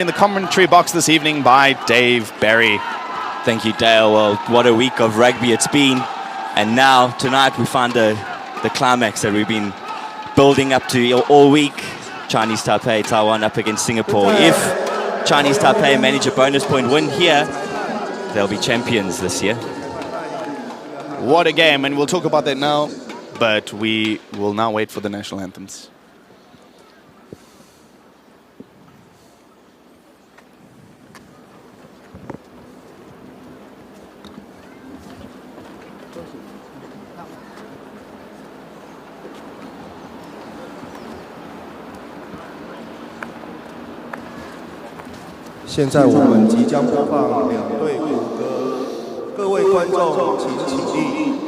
In the commentary box this evening by Dave Berry. Thank you, Dale. Well, what a week of rugby it's been. And now, tonight, we find the climax that we've been building up to all week. Chinese Taipei, Taiwan up against Singapore. If Chinese Taipei manage a bonus point win here, they'll be champions this year. What a game, and we'll talk about that now. But we will now wait for the national anthems. "现在我们即将播放两队国歌，各位观众请起立。"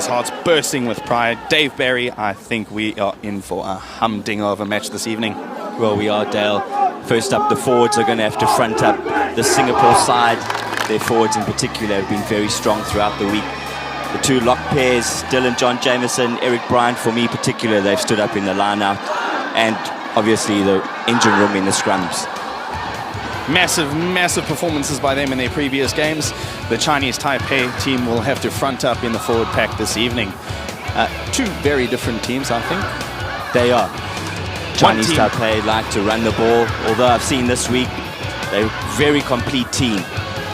Hearts bursting with pride. Dave Berry, I think we are in for a humdinger of a match this evening. Well, we are, Dale. First up, the forwards are going to have to front up the Singapore side. Their forwards in particular have been very strong throughout the week. The two lock pairs, Dylan John Jameson, Eric Bryant, for me in particular, they've stood up in the line-out. And obviously the engine room in the scrums. Massive performances by them in their previous games. The Chinese Taipei team will have to front up in the forward pack this evening. Two very different teams, I think. They are. Chinese Taipei like to run the ball, although I've seen this week, they're a very complete team.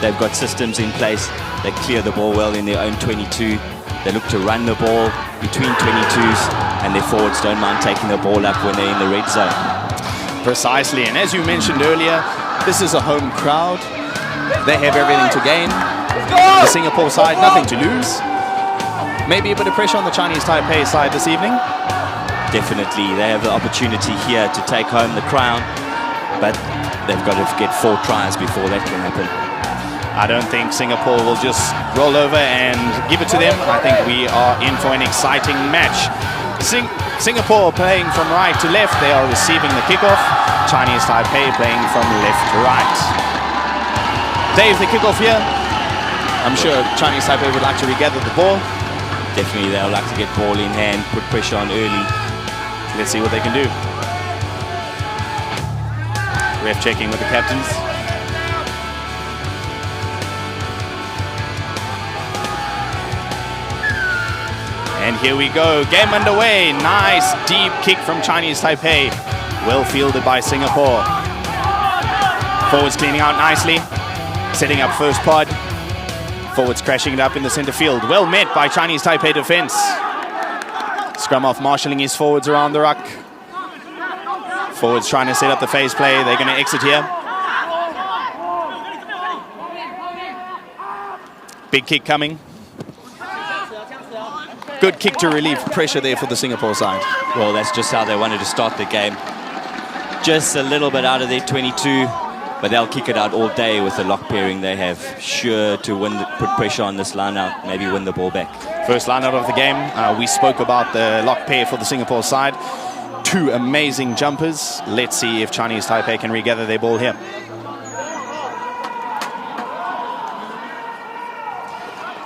They've got systems in place. They clear the ball well in their own 22. They look to run the ball between 22s, and their forwards don't mind taking the ball up when they're in the red zone. Precisely, and as you mentioned earlier, this is a home crowd. They have everything to gain. The Singapore side, nothing to lose. Maybe a bit of pressure on the Chinese Taipei side this evening. Definitely, they have the opportunity here to take home the crown, but they've got to get 4 tries before that can happen. I don't think Singapore will just roll over and give it to them. I think we are in for an exciting match. Singapore playing from right to left. They are receiving the kickoff. Chinese Taipei playing from left to right. Dave, the kickoff here. I'm sure Chinese Taipei would like to regather the ball. Definitely, they'll like to get ball in hand, put pressure on early. Let's see what they can do. Ref checking with the captains. And here we go, game underway. Nice deep kick from Chinese Taipei. Well fielded by Singapore. Forwards cleaning out nicely. Setting up first pod. Forwards crashing it up in the center field. Well met by Chinese Taipei defense. Scrum off marshalling his forwards around the ruck. Forwards trying to set up the phase play. They're going to exit here. Big kick coming. Good kick to relieve pressure there for the Singapore side. Well, that's just how they wanted to start the game. Just a little bit out of their 22, but they'll kick it out all day with the lock pairing they have. Sure to put pressure on this line out, maybe win the ball back. First line out of the game, we spoke about the lock pair for the Singapore side. Two amazing jumpers. Let's see if Chinese Taipei can regather their ball here.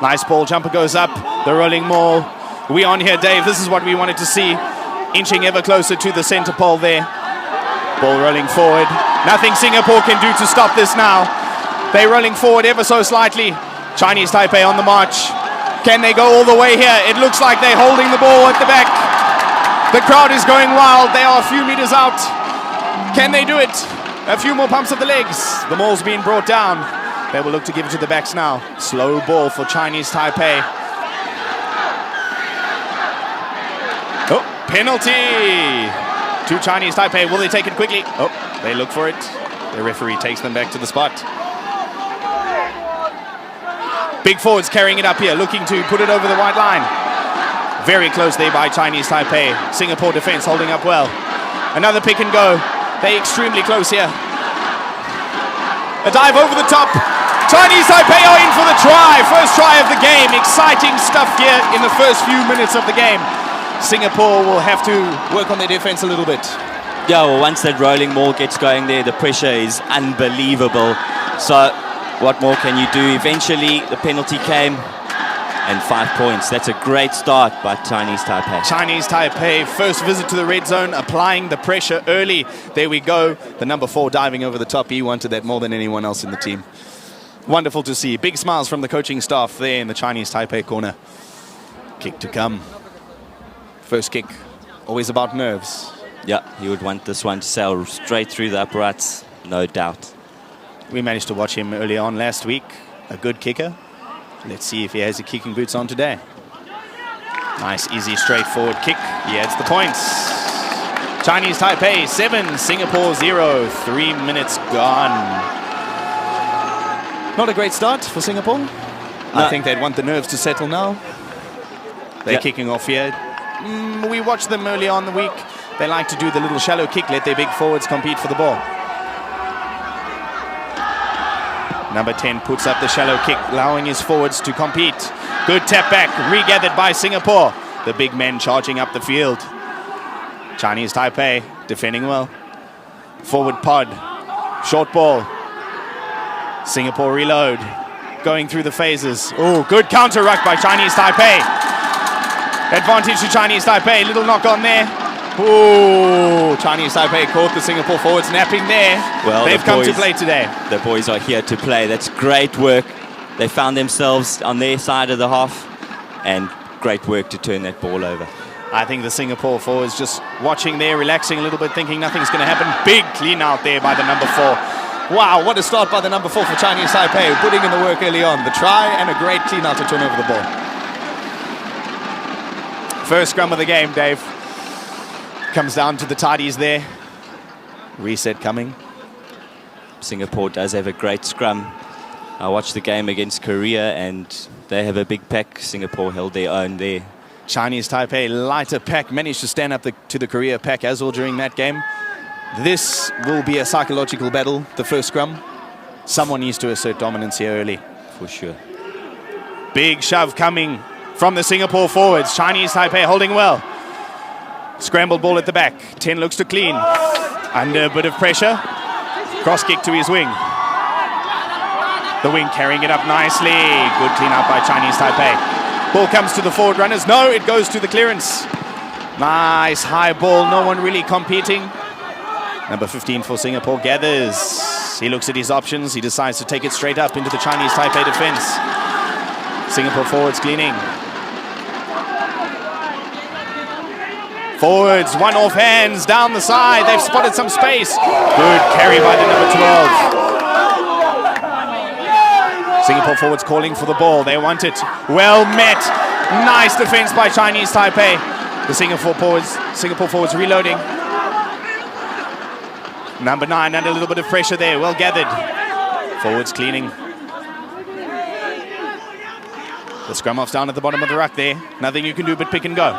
Nice ball, jumper goes up, the rolling maul. We on here, Dave, this is what we wanted to see. Inching ever closer to the center pole there. Ball rolling forward. Nothing Singapore can do to stop this now. They're rolling forward ever so slightly. Chinese Taipei on the march. Can they go all the way here? It looks like they're holding the ball at the back. The crowd is going wild. They are a few meters out. Can they do it? A few more pumps of the legs. The maul's being brought down. They will look to give it to the backs now. Slow ball for Chinese Taipei. Oh, penalty to Chinese Taipei. Will they take it quickly? Oh, they look for it. The referee takes them back to the spot. Big forwards carrying it up here, looking to put it over the white line. Very close there by Chinese Taipei. Singapore defense holding up well. Another pick and go. They're extremely close here. A dive over the top. Chinese Taipei are in for the try. First try of the game. Exciting stuff here in the first few minutes of the game. Singapore will have to work on their defense a little bit. Yeah, well, once that rolling maul gets going there, the pressure is unbelievable. So what more can you do? Eventually, the penalty came. And 5 points. That's a great start by Chinese Taipei. Chinese Taipei, first visit to the red zone, applying the pressure early. There we go. The number 4 diving over the top. He wanted that more than anyone else in the team. Wonderful to see. Big smiles from the coaching staff there in the Chinese Taipei corner. Kick to come. First kick, always about nerves. Yeah, he would want this one to sail straight through the uprights, no doubt. We managed to watch him early on last week. A good kicker. Let's see if he has the kicking boots on today. Nice, easy, straightforward kick. He adds the points. Chinese Taipei 7, Singapore 0. 3 minutes gone. Not a great start for Singapore. No. I think they'd want the nerves to settle now. They're kicking off here. We watched them early on the week. They like to do the little shallow kick, let their big forwards compete for the ball. Number 10 puts up the shallow kick, allowing his forwards to compete. Good tap back, regathered by Singapore. The big men charging up the field. Chinese Taipei defending well. Forward pod, short ball. Singapore reload, going through the phases. Oh, good counter ruck by Chinese Taipei. Advantage to Chinese Taipei, little knock on there. Oh, Chinese Taipei caught the Singapore forwards napping there. Well, they've come to play today. The boys are here to play. That's great work. They found themselves on their side of the half, and great work to turn that ball over. I think the Singapore forwards just watching there, relaxing a little bit, thinking nothing's going to happen. Big clean out there by the number 4. Wow, what a start by the number 4 for Chinese Taipei, putting in the work early on. The try and a great clean out to turn over the ball. First scrum of the game, Dave. Comes down to the tidies there. Reset coming. Singapore does have a great scrum. I watched the game against Korea and they have a big pack. Singapore held their own there. Chinese Taipei, lighter pack, managed to stand up to the Korea pack as well during that game. This will be a psychological battle, the first scrum. Someone needs to assert dominance here early. For sure. Big shove coming from the Singapore forwards. Chinese Taipei holding well. Scrambled ball at the back. 10 looks to clean. Under a bit of pressure. Cross kick to his wing. The wing carrying it up nicely. Good clean up by Chinese Taipei. Ball comes to the forward runners. No, it goes to the clearance. Nice high ball. No one really competing. Number 15 for Singapore gathers. He looks at his options. He decides to take it straight up into the Chinese Taipei defense. Singapore forwards cleaning. Forwards, one off hands, down the side. They've spotted some space. Good carry by the number 12. Singapore forwards calling for the ball. They want it. Well met. Nice defense by Chinese Taipei. The Singapore forwards reloading. Number 9 under a little bit of pressure there. Well gathered. Forwards cleaning. The scrum off's down at the bottom of the ruck there. Nothing you can do but pick and go.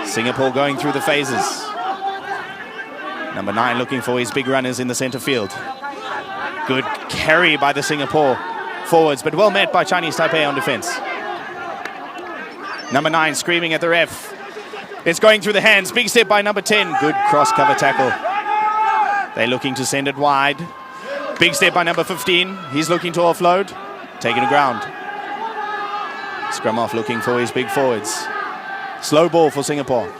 Singapore going through the phases. Number 9 looking for his big runners in the center field. Good carry by the Singapore forwards, but well met by Chinese Taipei on defense. Number 9 screaming at the ref. It's going through the hands. Big step by number 10. Good cross cover tackle. They're looking to send it wide. Big step by number 15. He's looking to offload. Taking the ground. Scrum off looking for his big forwards. Slow ball for Singapore.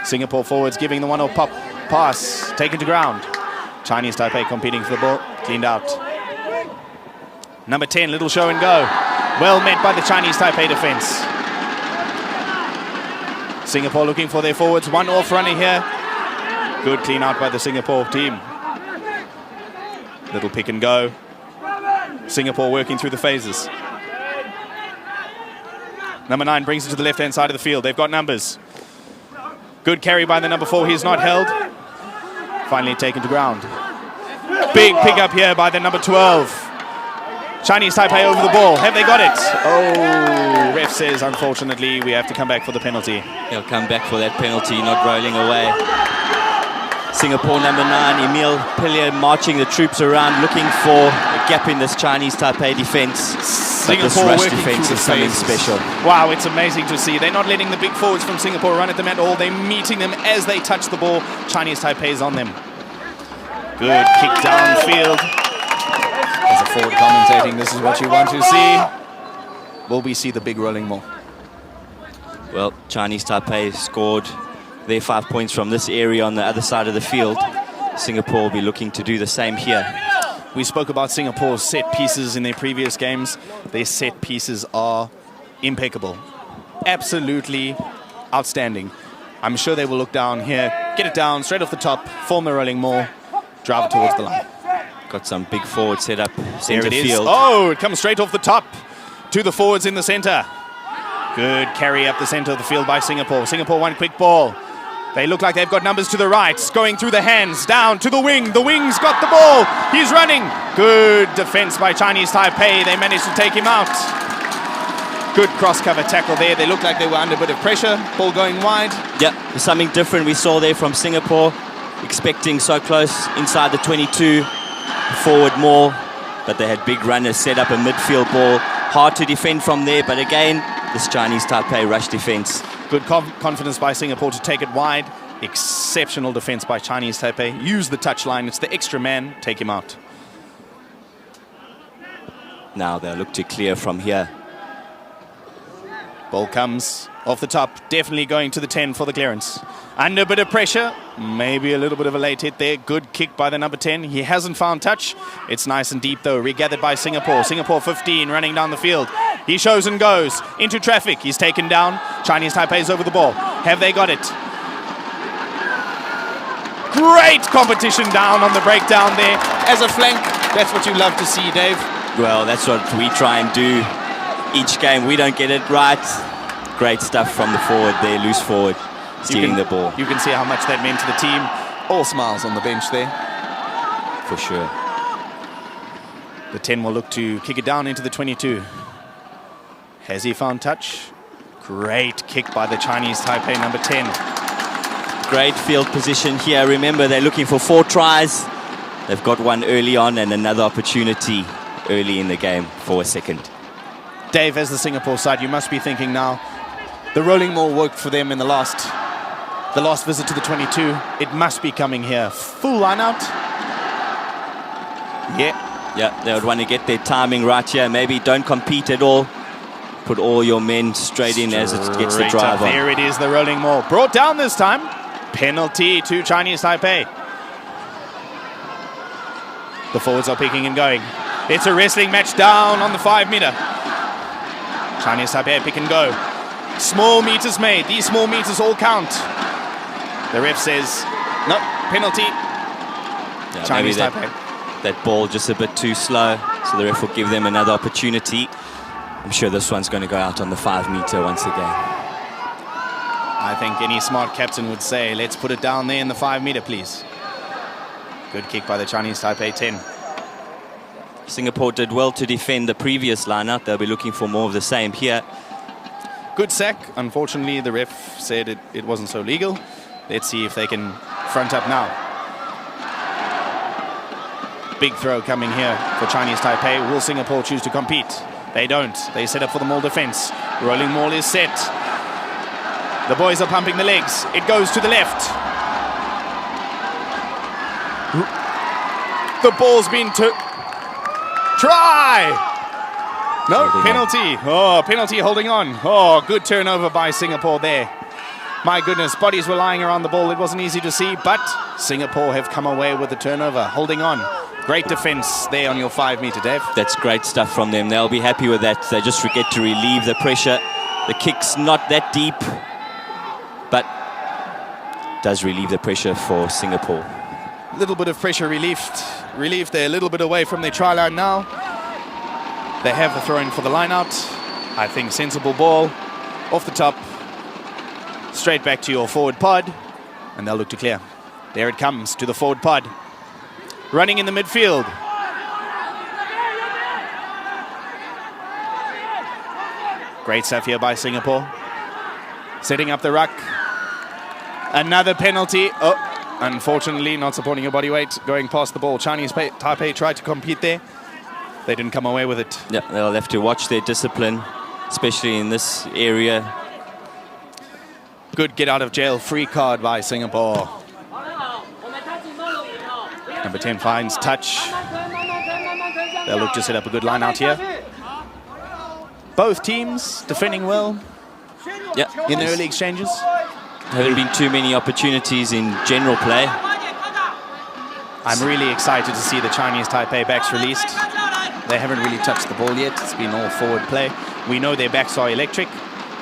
Singapore forwards giving the one-off pop pass. Taken to ground. Chinese Taipei competing for the ball. Cleaned out. Number 10, little show and go. Well met by the Chinese Taipei defense. Singapore looking for their forwards. One off runner here. Good clean out by the Singapore team. Little pick and go. Singapore working through the phases. Number 9 brings it to the left-hand side of the field. They've got numbers. Good carry by the number 4. He's not held. Finally taken to ground. Big pick up here by the number 12. Chinese Taipei over the ball. Have they got it? Oh, ref says, unfortunately, we have to come back for the penalty. He'll come back for that penalty, not rolling away. Singapore number 9, Emil Pillier marching the troops around, looking for a gap in this Chinese Taipei defense. But this rush defense is something special. Wow, it's amazing to see. They're not letting the big forwards from Singapore run at them at all. They're meeting them as they touch the ball. Chinese Taipei is on them. Good kick downfield. As a forward commentating, this is what you want to see. Will we see the big rolling ball? Well, Chinese Taipei scored their 5 points from this area on the other side of the field. Singapore will be looking to do the same here. We spoke about Singapore's set pieces in their previous games. Their set pieces are impeccable. Absolutely outstanding. I'm sure they will look down here, get it down straight off the top, form the rolling maul, drive it towards the line. Got some big forward set up, There center it is. field. Oh, it comes straight off the top to the forwards in the center. Good carry up the center of the field by Singapore. Singapore one quick ball. They look like they've got numbers to the right. Going through the hands, down to the wing. The wing's got the ball. He's running. Good defense by Chinese Taipei. They managed to take him out. Good cross-cover tackle there. They looked like they were under a bit of pressure. Ball going wide. Yeah, something different we saw there from Singapore. Expecting so close inside the 22. Forward more. But they had big runners set up a midfield ball. Hard to defend from there. But again, this Chinese Taipei rush defense. Good confidence by Singapore to take it wide. Exceptional defense by Chinese Taipei. Use the touchline. It's the extra man. Take him out. Now they'll look to clear from here. Ball comes off the top. Definitely going to the 10 for the clearance. Under a bit of pressure. Maybe a little bit of a late hit there. Good kick by the number 10. He hasn't found touch. It's nice and deep though. Regathered by Singapore. Singapore 15 running down the field. He shows and goes into traffic. He's taken down. Chinese Taipei's over the ball. Have they got it? Great competition down on the breakdown there. As a flank, that's what you love to see, Dave. Well, that's what we try and do each game. We don't get it right. Great stuff from the forward there, loose forward, stealing the ball. You can see how much that meant to the team. All smiles on the bench there. For sure. The 10 will look to kick it down into the 22. Has he found touch? Great kick by the Chinese Taipei number 10. Great field position here. Remember, they're looking for 4 tries. They've got one early on and another opportunity early in the game for a second. Dave, as the Singapore side, you must be thinking now, the rolling maul worked for them in the last visit to the 22. It must be coming here. Full line out. Yeah, Yeah, they would want to get their timing right here. Maybe don't compete at all. Put all your men straight in as it gets the drive on. There it is, the rolling maul. Brought down this time. Penalty to Chinese Taipei. The forwards are picking and going. It's a wrestling match down on the 5-meter. Chinese Taipei pick and go. Small meters made. These small meters all count. The ref says, no, penalty. Yeah, Chinese Taipei. That ball just a bit too slow, so the ref will give them another opportunity. I'm sure this one's going to go out on the 5-meter once again. I think any smart captain would say, let's put it down there in the 5-meter, please. Good kick by the Chinese Taipei 10. Singapore did well to defend the previous line-out. They'll be looking for more of the same here. Good sack. Unfortunately, the ref said it wasn't so legal. Let's see if they can front up now. Big throw coming here for Chinese Taipei. Will Singapore choose to compete? They don't. They set up for the maul defense. Rolling maul is set. The boys are pumping the legs. It goes to the left. The ball's been try! No, penalty. Oh, penalty holding on. Oh, good turnover by Singapore there. My goodness, bodies were lying around the ball. It wasn't easy to see, but Singapore have come away with the turnover, holding on. Great defense there on your 5-meter, Dave. That's great stuff from them. They'll be happy with that. They just get to relieve the pressure. The kick's not that deep, but does relieve the pressure for Singapore. A little bit of pressure relieved there, a little bit away from their try line now. They have the throw-in for the line-out. I think sensible ball off the top, straight back to your forward pod, and they'll look to clear. There it comes to the forward pod. Running in the midfield. Great stuff here by Singapore. Setting up the ruck. Another penalty. Oh, unfortunately, not supporting your body weight. Going past the ball. Chinese Taipei tried to compete there. They didn't come away with it. Yeah, they'll have to watch their discipline, especially in this area. Good get out of jail free card by Singapore. Number 10 finds touch. They'll look to set up a good line out here. Both teams defending well in the early exchanges. Haven't been too many opportunities in general play. I'm really excited to see the Chinese Taipei backs released. They haven't really touched the ball yet. It's been all forward play. We know their backs are electric.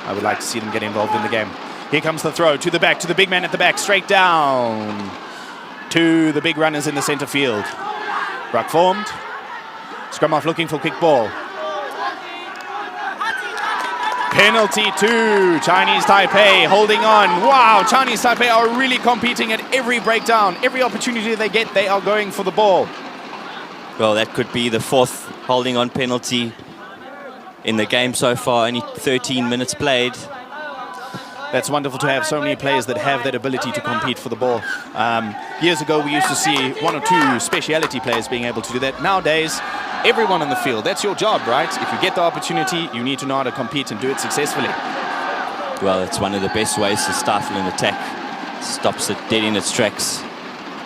I would like to see them get involved in the game. Here comes the throw to the back, to the big man at the back, straight down to the big runners in the center field. Ruck formed. Scrum off looking for quick ball. Penalty to Chinese Taipei, holding on. Wow, Chinese Taipei are really competing at every breakdown. Every opportunity they get, they are going for the ball. Well, that could be the 4th holding on penalty in the game so far. Only 13 minutes played. That's wonderful to have so many players that have that ability to compete for the ball. Years ago, we used to see 1 or 2 speciality players being able to do that. Nowadays, everyone on the field, that's your job, right? If you get the opportunity, you need to know how to compete and do it successfully. Well, it's one of the best ways to stifle an attack. Stops it dead in its tracks.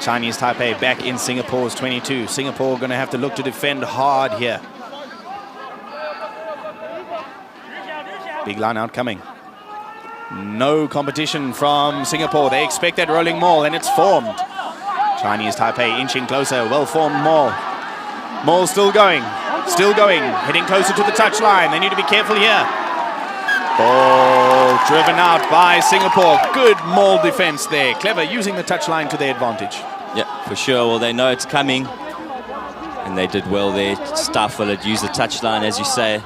Chinese Taipei back in Singapore's 22. Singapore going to have to look to defend hard here. Big line out coming. No competition from Singapore. They expect that rolling maul, and it's formed. Chinese Taipei inching closer. Well-formed maul. Maul still going. Heading closer to the touchline. They need to be careful here. Ball driven out by Singapore. Good maul defense there. Clever, using the touchline to their advantage. Yeah, for sure. Well, they know it's coming. And they did well there. Stifle it, use the touchline, as you say.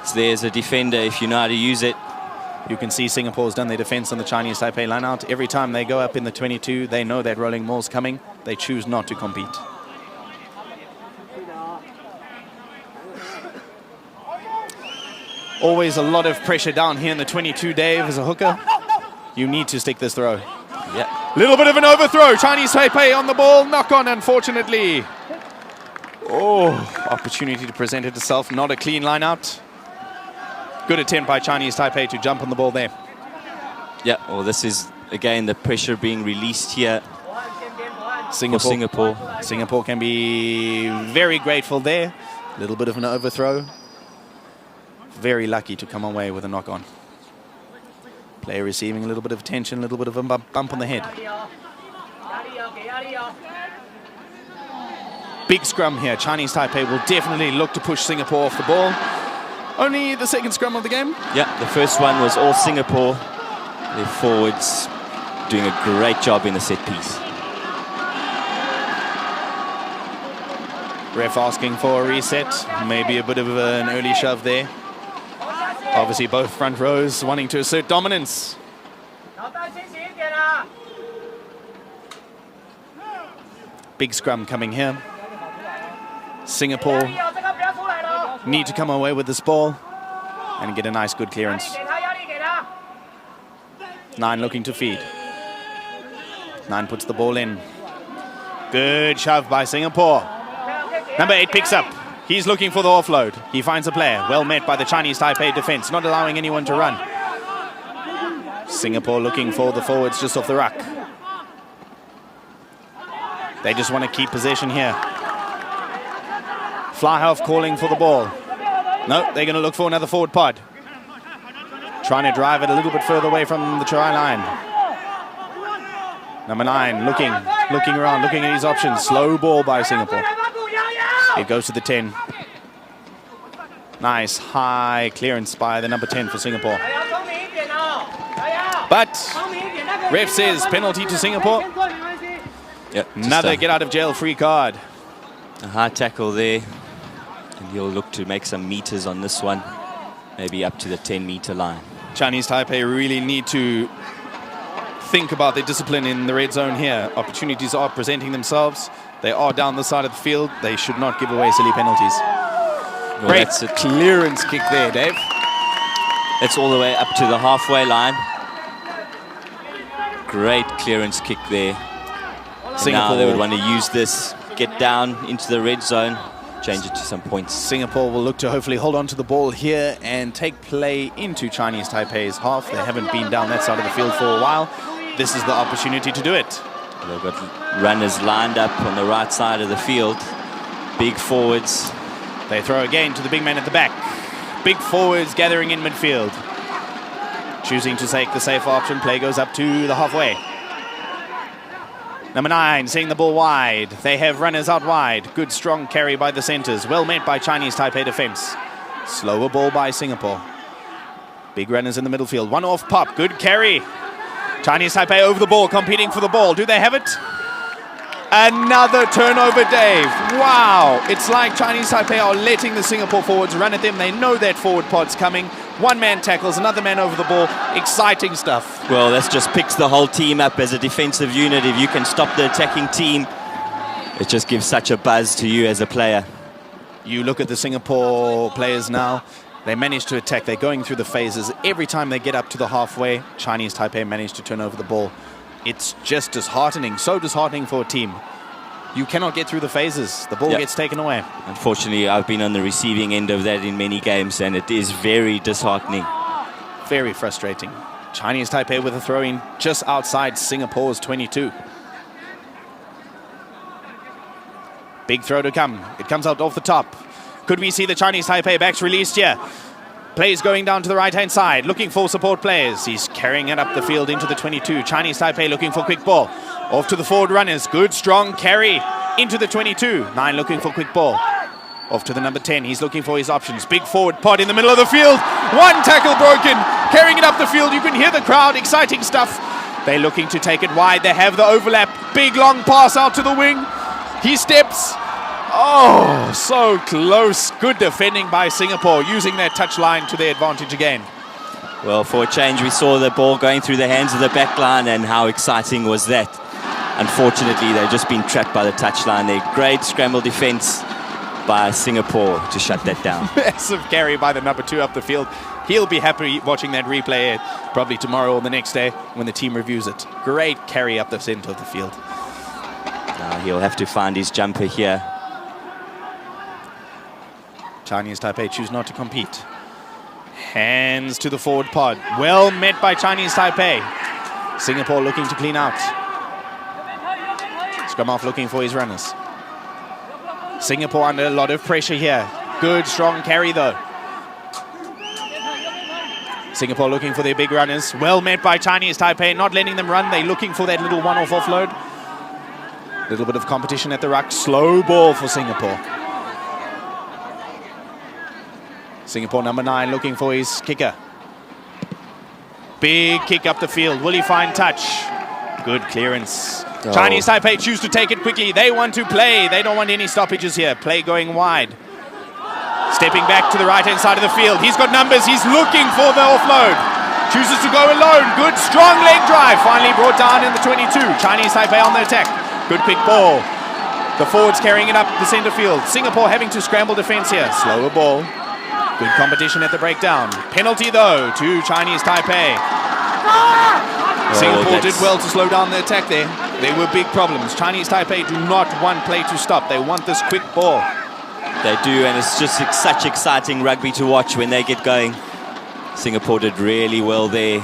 It's there as a defender if you know how to use it. You can see Singapore's done their defense on the Chinese Taipei line out. Every time they go up in the 22, they know that rolling maul's coming. They choose not to compete. Always a lot of pressure down here in the 22, Dave, as a hooker. You need to stick this throw. Yeah. Little bit of an overthrow. Chinese Taipei on the ball. Knock on, unfortunately. Oh, opportunity to present it itself. Not a clean line out. Good attempt by Chinese Taipei to jump on the ball there. Yeah, well, this is, again, the pressure being released here. Singapore can be very grateful there. A little bit of an overthrow. Very lucky to come away with a knock-on. Player receiving a little bit of attention, a little bit of a bump on the head. Big scrum here. Chinese Taipei will definitely look to push Singapore off the ball. Only the second scrum of the game? Yeah, the first one was all Singapore. Their forwards doing a great job in the set piece. Ref asking for a reset. Maybe a bit of an early shove there. Obviously both front rows wanting to assert dominance. Big scrum coming here. Singapore need to come away with this ball and get a nice good clearance. 9 looking to feed. 9 puts the ball in. Good shove by Singapore. Number 8 picks up. He's looking for the offload. He finds a player. Well met by the Chinese Taipei defense, not allowing anyone to run. Singapore looking for the forwards just off the ruck. They just want to keep possession here. Flyhoff calling for the ball. No, they're going to look for another forward pod. Trying to drive it a little bit further away from the try line. Number 9 looking around, looking at his options. Slow ball by Singapore. It goes to the 10. Nice high clearance by the number 10 for Singapore. But ref says penalty to Singapore. Yep, another get out of jail free card. A high tackle there. And he'll look to make some meters on this one. Maybe up to the 10-meter line. Chinese Taipei really need to think about their discipline in the red zone here. Opportunities are presenting themselves. They are down the side of the field. They should not give away silly penalties. Well, great that's a clearance kick there, Dave. It's all the way up to the halfway line. Great clearance kick there. Now they would want to use this, get down into the red zone, change it to some points. Singapore will look to hopefully hold on to the ball here and take play into Chinese Taipei's half. They haven't been down that side of the field for a while. This is the opportunity to do it. They've got runners lined up on the right side of the field. Big forwards. They throw again to the big man at the back. Big forwards gathering in midfield. Choosing to take the safer option. Play goes up to the halfway. Number 9 seeing the ball wide. They have runners out wide. Good strong carry by the centres. Well met by Chinese Taipei defence. Slower ball by Singapore. Big runners in the middle field. One off pop. Good carry. Chinese Taipei over the ball, competing for the ball. Do they have it? Another turnover, Dave. Wow. It's like Chinese Taipei are letting the Singapore forwards run at them. They know that forward pod's coming. One man tackles, another man over the ball. Exciting stuff. Well, that just picks the whole team up as a defensive unit. If you can stop the attacking team, it just gives such a buzz to you as a player. You look at the Singapore players now. They manage to attack. They're going through the phases. Every time they get up to the halfway, Chinese Taipei manage to turn over the ball. It's just disheartening, so disheartening for a team. You cannot get through the phases. The ball gets taken away. Unfortunately, I've been on the receiving end of that in many games, and it is very disheartening. Very frustrating. Chinese Taipei with a throw-in just outside Singapore's 22. Big throw to come. It comes out off the top. Could we see the Chinese Taipei backs released here? Plays going down to the right-hand side, looking for support players. He's carrying it up the field into the 22. Chinese Taipei looking for quick ball. Off to the forward runners. Good, strong carry into the 22. 9 looking for quick ball. Off to the number 10. He's looking for his options. Big forward pod in the middle of the field. One tackle broken. Carrying it up the field. You can hear the crowd. Exciting stuff. They're looking to take it wide. They have the overlap. Big long pass out to the wing. He steps. Oh, so close. Good defending by Singapore, using their touch line to their advantage again. Well, for a change, we saw the ball going through the hands of the back line, and how exciting was that? Unfortunately, they've just been trapped by the touchline. Their great scramble defense by Singapore to shut that down. Massive carry by the number 2 up the field. He'll be happy watching that replay probably tomorrow or the next day when the team reviews it. Great carry up the center of the field. Now he'll have to find his jumper here. Chinese Taipei choose not to compete. Hands to the forward pod. Well met by Chinese Taipei. Singapore looking to clean out. Scrum half looking for his runners. Singapore under a lot of pressure here. Good, strong carry though. Singapore looking for their big runners. Well met by Chinese Taipei, not letting them run. They're looking for that little one-off offload. Little bit of competition at the ruck. Slow ball for Singapore. Singapore number 9 looking for his kicker. Big kick up the field. Will he find touch? Good clearance. Oh. Chinese Taipei choose to take it quickly. They want to play. They don't want any stoppages here. Play going wide. Stepping back to the right-hand side of the field. He's got numbers. He's looking for the offload. Chooses to go alone. Good, strong leg drive. Finally brought down in the 22. Chinese Taipei on the attack. Good quick ball. The forwards carrying it up the center field. Singapore having to scramble defense here. Slower ball. Good competition at the breakdown. Penalty, though, to Chinese Taipei. Singapore did well to slow down the attack there. There were big problems. Chinese Taipei do not want play to stop. They want this quick ball. They do, and it's just such exciting rugby to watch when they get going. Singapore did really well there.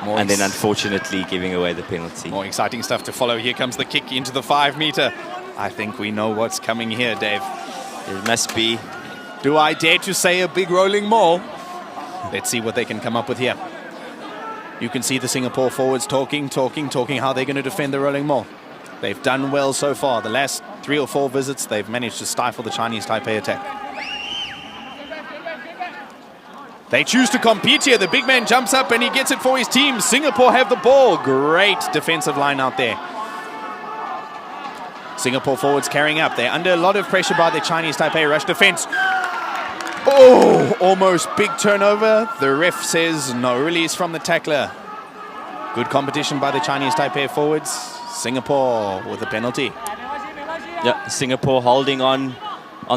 And then unfortunately giving away the penalty. More exciting stuff to follow. Here comes the kick into the 5-meter. I think we know what's coming here, Dave. It must be. Do I dare to say a big rolling maul? Let's see what they can come up with here. You can see the Singapore forwards talking how they're going to defend the rolling maul. They've done well so far. The last 3 or 4 visits, they've managed to stifle the Chinese Taipei attack. They choose to compete here. The big man jumps up and he gets it for his team. Singapore have the ball. Great defensive line out there. Singapore forwards carrying up. They're under a lot of pressure by the Chinese Taipei rush defense. Oh, almost big turnover. The ref says no release from the tackler. Good competition by the Chinese Taipei forwards. Singapore with a penalty. Yeah, Singapore holding on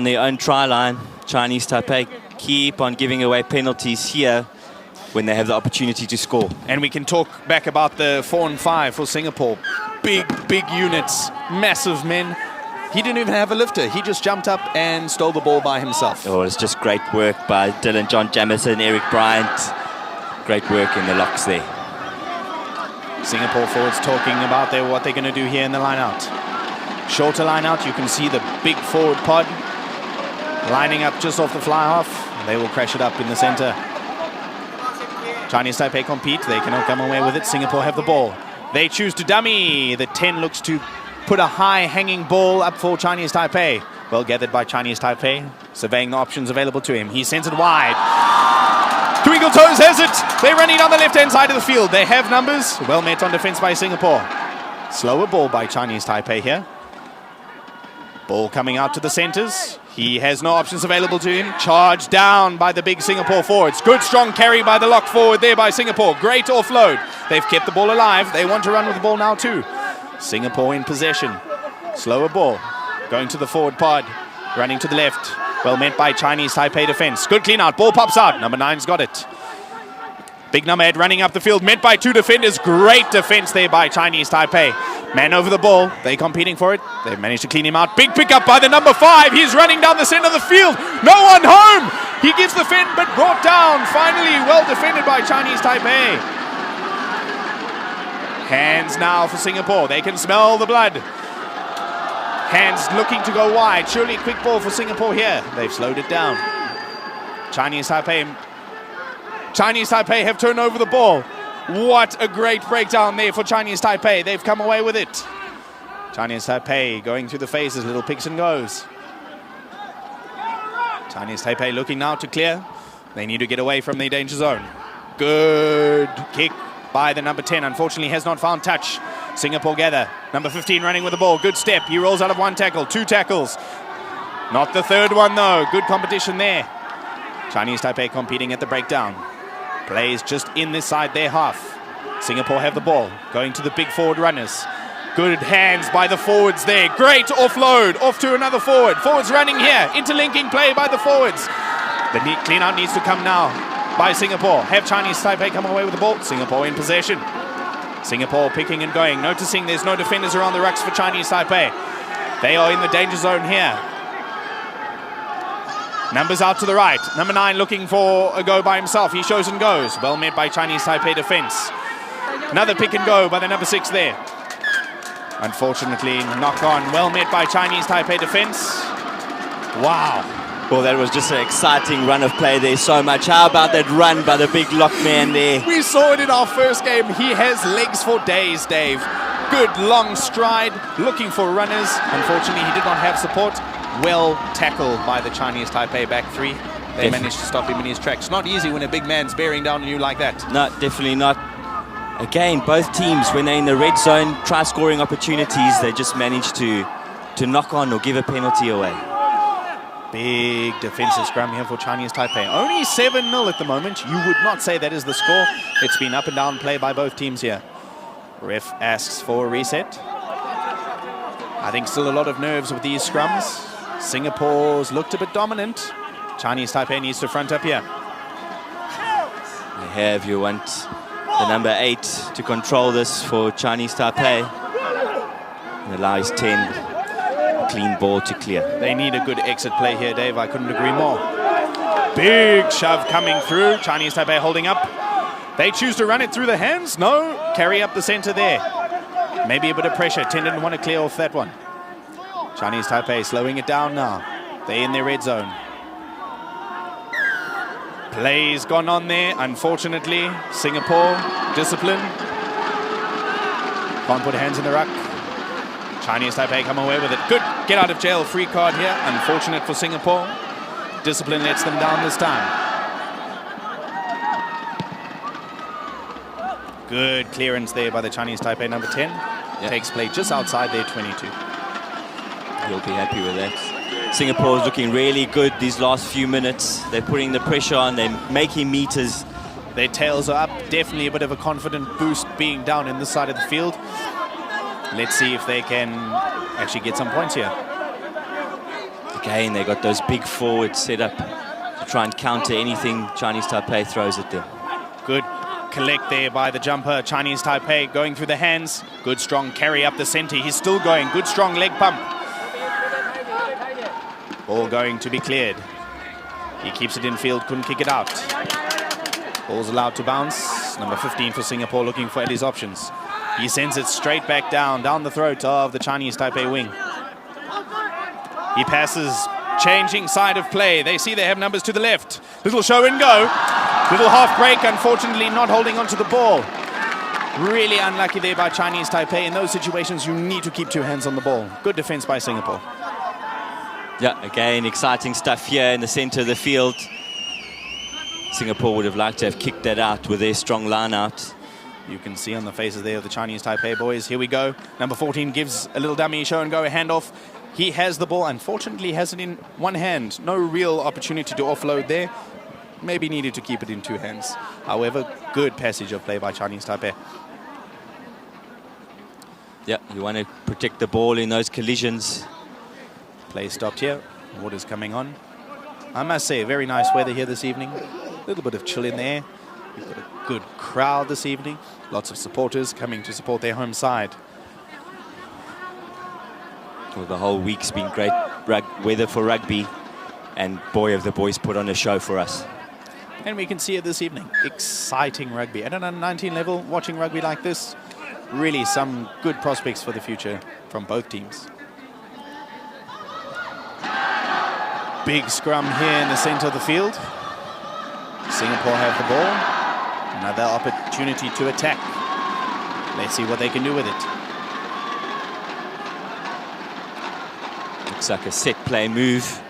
their own try line. Chinese Taipei keep on giving away penalties here when they have the opportunity to score. And we can talk back about the 4 and 5 for Singapore. Big units, massive men. He didn't even have a lifter. He just jumped up and stole the ball by himself. Oh, it's just great work by Dylan John Jamison, Eric Bryant. Great work in the locks there. Singapore forwards talking about what they're going to do here in the line-out. Shorter line-out, you can see the big forward pod lining up just off the fly-half. They will crash it up in the center. Chinese Taipei compete. They cannot come away with it. Singapore have the ball. They choose to dummy. The 10 looks to put a high hanging ball up for Chinese Taipei. Well gathered by Chinese Taipei, surveying the options available to him. He sends it wide. Twinkle Toes has it. They're running down the left-hand side of the field. They have numbers. Well met on defense by Singapore. Slower ball by Chinese Taipei here. Ball coming out to the centers. He has no options available to him. Charged down by the big Singapore forwards. Good strong carry by the lock forward there by Singapore. Great offload. They've kept the ball alive. They want to run with the ball now too. Singapore in possession. Slower ball. Going to the forward pod. Running to the left. Well met by Chinese Taipei defense. Good clean out. Ball pops out. Number 9's got it. Big number 8 running up the field. Met by 2 defenders. Great defense there by Chinese Taipei. Man over the ball. They're competing for it. They've managed to clean him out. Big pickup by the number 5. He's running down the center of the field. No one home. He gets the fend but brought down. Finally well defended by Chinese Taipei. Hands now for Singapore. They can smell the blood. Hands looking to go wide. Surely quick ball for Singapore here. They've slowed it down. Chinese Taipei have turned over the ball. What a great breakdown there for Chinese Taipei. They've come away with it. Chinese Taipei going through the phases. Little picks and goes. Chinese Taipei looking now to clear. They need to get away from the danger zone. Good kick by the number 10. Unfortunately has not found touch. Singapore gather. Number 15 running with the ball. Good step. He rolls out of 1 tackle. 2 tackles. Not the 3rd one though. Good competition there. Chinese Taipei competing at the breakdown. Plays just in this side their half. Singapore have the ball. Going to the big forward runners. Good hands by the forwards there. Great offload. Off to another forward. Forwards running here. Interlinking play by the forwards. The clean out needs to come now by Singapore. Have Chinese Taipei come away with the ball. Singapore in possession. Singapore picking and going. Noticing there's no defenders around the rucks for Chinese Taipei. They are in the danger zone here. Numbers out to the right. Number 9 looking for a go by himself. He shows and goes. Well met by Chinese Taipei defense. Another pick and go by the number 6 there. Unfortunately, knock on. Well met by Chinese Taipei defense. Wow. Well, that was just an exciting run of play there. So much. How about that run by the big lock man there? We saw it in our first game. He has legs for days, Dave. Good long stride, looking for runners. Unfortunately, he did not have support. Well tackled by the Chinese Taipei back three. They managed to stop him in his tracks. Not easy when a big man's bearing down on you like that. No, definitely not. Again, both teams, when they're in the red zone, try scoring opportunities, they just manage to knock on or give a penalty away. Big defensive scrum here for Chinese Taipei. Only 7-0 at the moment. You would not say that is the score. It's been up and down play by both teams here. Ref asks for a reset. I think still a lot of nerves with these scrums. Singapore's looked a bit dominant. Chinese Taipei needs to front up here. They have, you want the number 8 to control this for Chinese Taipei. And allow his 10, a clean ball to clear. They need a good exit play here, Dave. I couldn't agree more. Big shove coming through. Chinese Taipei holding up. They choose to run it through the hands. No, carry up the center there. Maybe a bit of pressure. Ten didn't want to clear off that one. Chinese Taipei slowing it down now. They're in their red zone. Play's gone on there, unfortunately. Singapore, discipline. Can't put hands in the ruck. Chinese Taipei come away with it. Good get out of jail free card here. Unfortunate for Singapore. Discipline lets them down this time. Good clearance there by the Chinese Taipei number 10. Yep. Takes play just outside their 22. He'll be happy with that. Singapore is looking really good these last few minutes. They're putting the pressure on, they're making meters. Their tails are up. Definitely a bit of a confident boost being down in this side of the field. Let's see if they can actually get some points here. Again, they got those big forwards set up to try and counter anything Chinese Taipei throws at them. Good collect there by the jumper. Chinese Taipei going through the hands. Good strong carry up the center. He's still going. Good strong leg pump. Ball going to be cleared. He keeps it in field, couldn't kick it out. Ball's allowed to bounce. Number 15 for Singapore looking for Eddie's options. He sends it straight back down the throat of the Chinese Taipei wing. He passes, changing side of play. They see they have numbers to the left. Little show and go. Little half break, unfortunately not holding onto the ball. Really unlucky there by Chinese Taipei. In those situations, you need to keep 2 hands on the ball. Good defense by Singapore. Yeah, again, exciting stuff here in the center of the field. Singapore would have liked to have kicked that out with their strong line out. You can see on the faces there of the Chinese Taipei boys. Here we go. Number 14 gives a little dummy show and go, a handoff. He has the ball, unfortunately has it in one hand. No real opportunity to offload there. Maybe needed to keep it in 2 hands. However, good passage of play by Chinese Taipei. Yeah, you want to protect the ball in those collisions. Play stopped here. Water's coming on. I must say, very nice weather here this evening. A little bit of chill in there. We've got a good crowd this evening. Lots of supporters coming to support their home side. Well, the whole week's been great weather for rugby. And boy, have the boys put on a show for us. And we can see it this evening. Exciting rugby. At an under-19 level, watching rugby like this, really some good prospects for the future from both teams. Big scrum here in the center of the field. Singapore have the ball. Another opportunity to attack. Let's see what they can do with it. Looks like a set play move.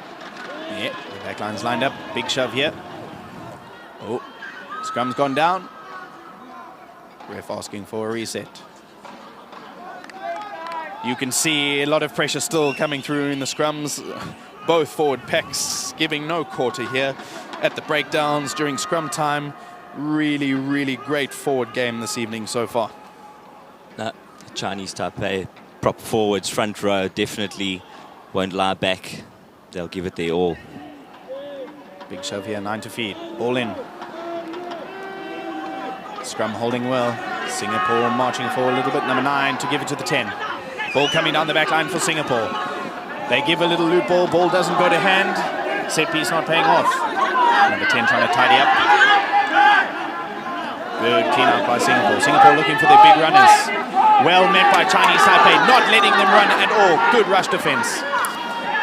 Yeah, the back line's lined up. Big shove here. Oh, scrum's gone down. Ref asking for a reset. You can see a lot of pressure still coming through in the scrums. Both forward packs giving no quarter here at the breakdowns during scrum time. Really, really great forward game this evening so far. Chinese Taipei, prop forwards, front row, definitely won't lie back. They'll give it their all. Big shove here, 9 to feed. Ball in. Scrum holding well. Singapore marching forward a little bit. Number 9 to give it to the 10. Ball coming down the back line for Singapore. They give a little loop ball. Ball doesn't go to hand. Set piece not paying off. Number 10 trying to tidy up. Good clean out by Singapore. Singapore looking for their big runners. Well met by Chinese Taipei, not letting them run at all. Good rush defense.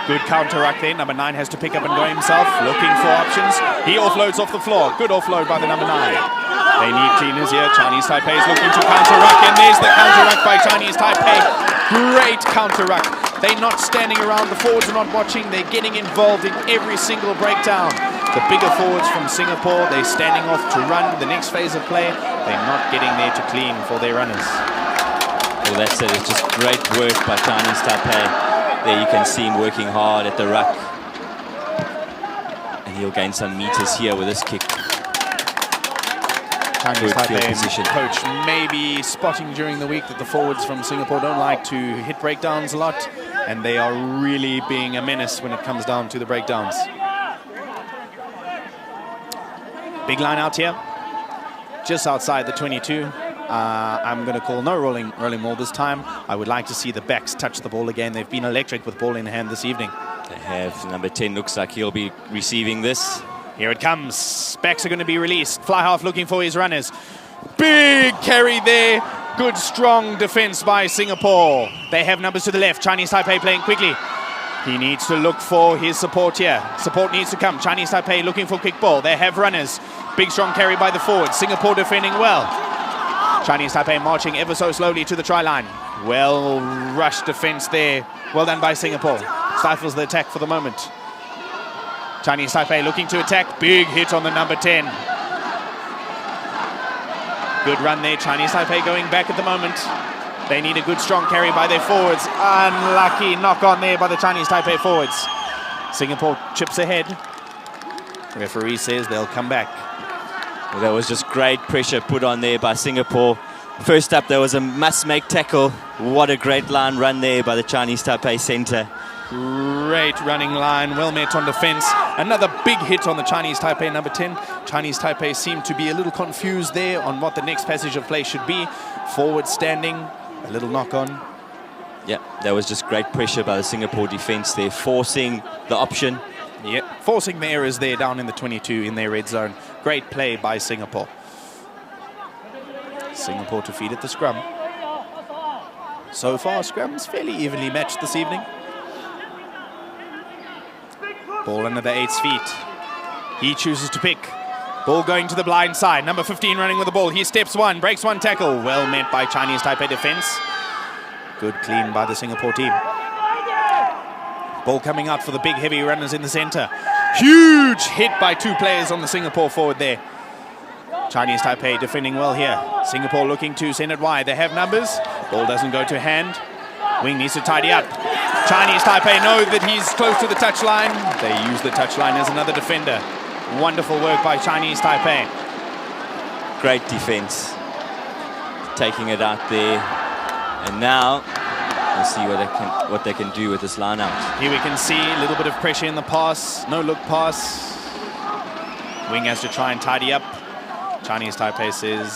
Good counter ruck there. Number 9 has to pick up and go himself, looking for options. He offloads off the floor. Good offload by the number 9. They need cleaners here. Chinese Taipei is looking to counter ruck, and there's the counter ruck by Chinese Taipei. Great counter ruck. They're not standing around. The forwards are not watching. They're getting involved in every single breakdown. The bigger forwards from Singapore, they're standing off to run the next phase of play. They're not getting there to clean for their runners. Well, that's it. It's just great work by Chinese Taipei. There you can see him working hard at the ruck. And he'll gain some meters here with this kick. Chinese Taipei coach maybe spotting during the week that the forwards from Singapore don't like to hit breakdowns a lot, and they are really being a menace when it comes down to the breakdowns. Big line out here, just outside the 22. I'm going to call no rolling ball this time. I would like to see the backs touch the ball again. They've been electric with ball in hand this evening. They have. Number 10 looks like he'll be receiving this. Here it comes. Backs are going to be released. Fly half looking for his runners. Big carry there. Good strong defense by Singapore. They have numbers to the left. Chinese Taipei playing quickly. He needs to look for his support here. Support needs to come. Chinese Taipei looking for quick ball. They have runners. Big strong carry by the forwards. Singapore defending well. Chinese Taipei marching ever so slowly to the try line. Well rushed defense there. Well done by Singapore. Stifles the attack for the moment. Chinese Taipei looking to attack. Big hit on the number 10. Good run there. Chinese Taipei going back at the moment. They need a good strong carry by their forwards. Unlucky knock on there by the Chinese Taipei forwards. Singapore chips ahead. Referee says they'll come back. Well, that was just great pressure put on there by Singapore. First up, there was a must-make tackle. What a great line run there by the Chinese Taipei center. Great running line, well met on defense. Another big hit on the Chinese Taipei number 10. Chinese Taipei seem to be a little confused there on what the next passage of play should be. Forward standing, a little knock on. Yeah, that was just great pressure by the Singapore defense there, forcing the option. Yeah, forcing the errors there down in the 22 in their red zone. Great play by Singapore. Singapore to feed at the scrum. So far, scrums fairly evenly matched this evening. Ball under the 8's feet. He chooses to pick. Ball going to the blind side. Number 15 running with the ball. He steps one, breaks one tackle. Well met by Chinese Taipei defense. Good clean by the Singapore team. Ball coming out for the big heavy runners in the center. Huge hit by 2 players on the Singapore forward there. Chinese Taipei defending well here. Singapore looking to send it wide. They have numbers. Ball doesn't go to hand. Wing needs to tidy up. Chinese Taipei know that he's close to the touchline. They use the touchline as another defender. Wonderful work by Chinese Taipei. Great defense. Taking it out there. And now, we'll see what they can do with this line out. Here we can see a little bit of pressure in the pass. No look pass. Wing has to try and tidy up. Chinese Taipei says,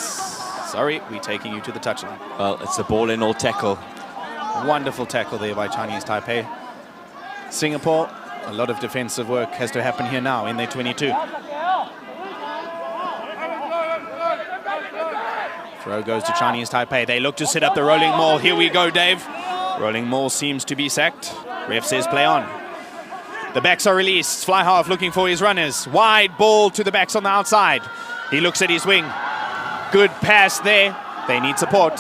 sorry, we're taking you to the touchline. Well, it's a ball in all tackle. Wonderful tackle there by Chinese Taipei. Singapore, a lot of defensive work has to happen here now in their 22. Throw goes to Chinese Taipei. They look to set up the rolling maul. Here we go, Dave. Rolling maul seems to be sacked. Ref says play on. The backs are released. Fly half looking for his runners. Wide ball to the backs on the outside. He looks at his wing. Good pass there. They need support.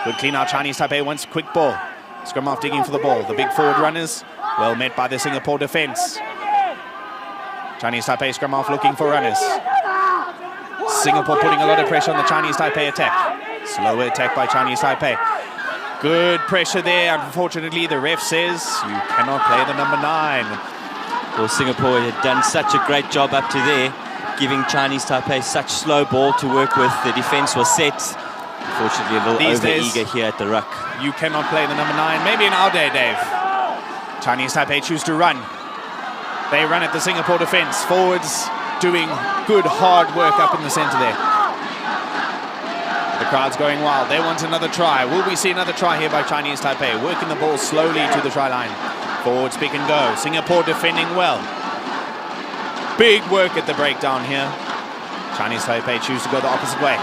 Good clean out. Chinese Taipei wants quick ball. Scrum half digging for the ball. The big forward runners, well met by the Singapore defense. Chinese Taipei scrum half looking for runners. Singapore putting a lot of pressure on the Chinese Taipei attack. Slower attack by Chinese Taipei. Good pressure there. Unfortunately, the ref says you cannot play the number 9. Well, Singapore had done such a great job up to there, giving Chinese Taipei such slow ball to work with. The defense was set. Unfortunately, a little over-eager here at the ruck. You cannot play the number 9. Maybe in our day, Dave. Chinese Taipei choose to run. They run at the Singapore defense. Forwards doing good, hard work up in the center there. The crowd's going wild. They want another try. Will we see another try here by Chinese Taipei? Working the ball slowly to the try line. Forwards pick and go. Singapore defending well. Big work at the breakdown here. Chinese Taipei choose to go the opposite way.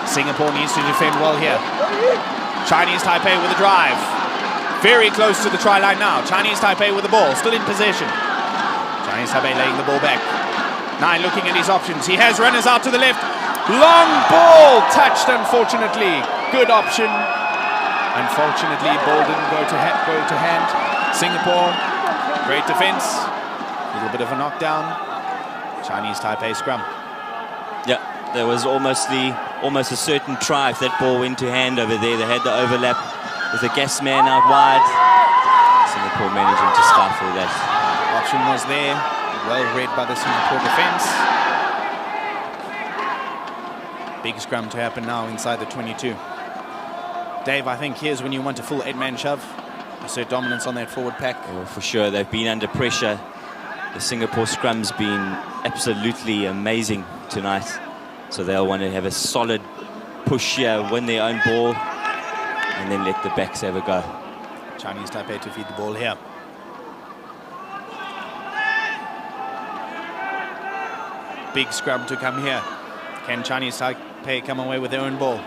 Singapore needs to defend well here. Chinese Taipei with a drive. Very close to the try line now. Chinese Taipei with the ball, still in possession. Chinese Taipei laying the ball back. Nine looking at his options. He has runners out to the left. Long ball, touched unfortunately. Good option. Unfortunately, ball didn't go to hand. Singapore, great defense. A little bit of a knockdown. Chinese Taipei scrum. Yeah, there was almost a certain try if that ball went to hand over there. They had the overlap with the gas man out wide. Singapore managing to stifle that. Option was there, well read by the Singapore defense. Big scrum to happen now inside the 22. Dave, I think here's when you want a full 8-man shove. Assert dominance on that forward pack. Oh, for sure, they've been under pressure. The Singapore scrum's been absolutely amazing tonight. So they'll want to have a solid push here, win their own ball, and then let the backs have a go. Chinese Taipei to feed the ball here. Big scrum to come here. Can Chinese Taipei come away with their own ball?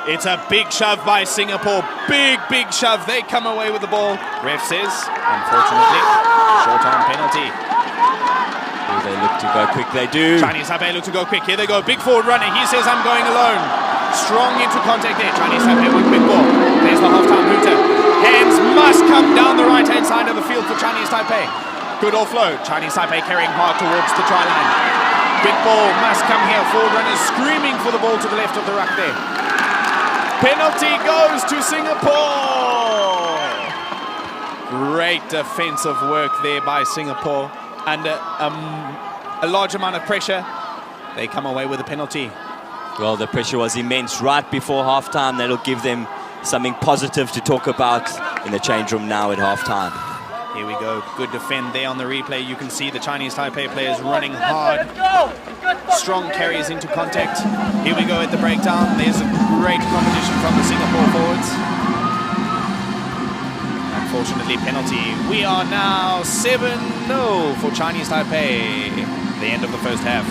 It's a big shove by Singapore. Big shove. They come away with the ball. Ref says, unfortunately, short-arm penalty. Do they look to go quick? They do. Chinese Taipei look to go quick. Here they go. Big forward runner. He says, I'm going alone. Strong into contact there. Chinese Taipei with quick ball. There's the half-time hooter. Hands must come down the right-hand side of the field for Chinese Taipei. Good offload. Chinese Taipei carrying hard towards the try line. Big ball must come here. Forward runners screaming for the ball to the left of the ruck there. Penalty goes to Singapore. Great defensive work there by Singapore. Under a large amount of pressure, they come away with a penalty. Well, the pressure was immense right before halftime. That'll give them something positive to talk about in the change room now at halftime. Here we go. Good defend there on the replay. You can see the Chinese Taipei players running hard. Strong carries into contact. Here we go at the breakdown. There's a great competition from the Singapore forwards. Unfortunately, penalty. We are now 7-0 for Chinese Taipei. The end of the first half.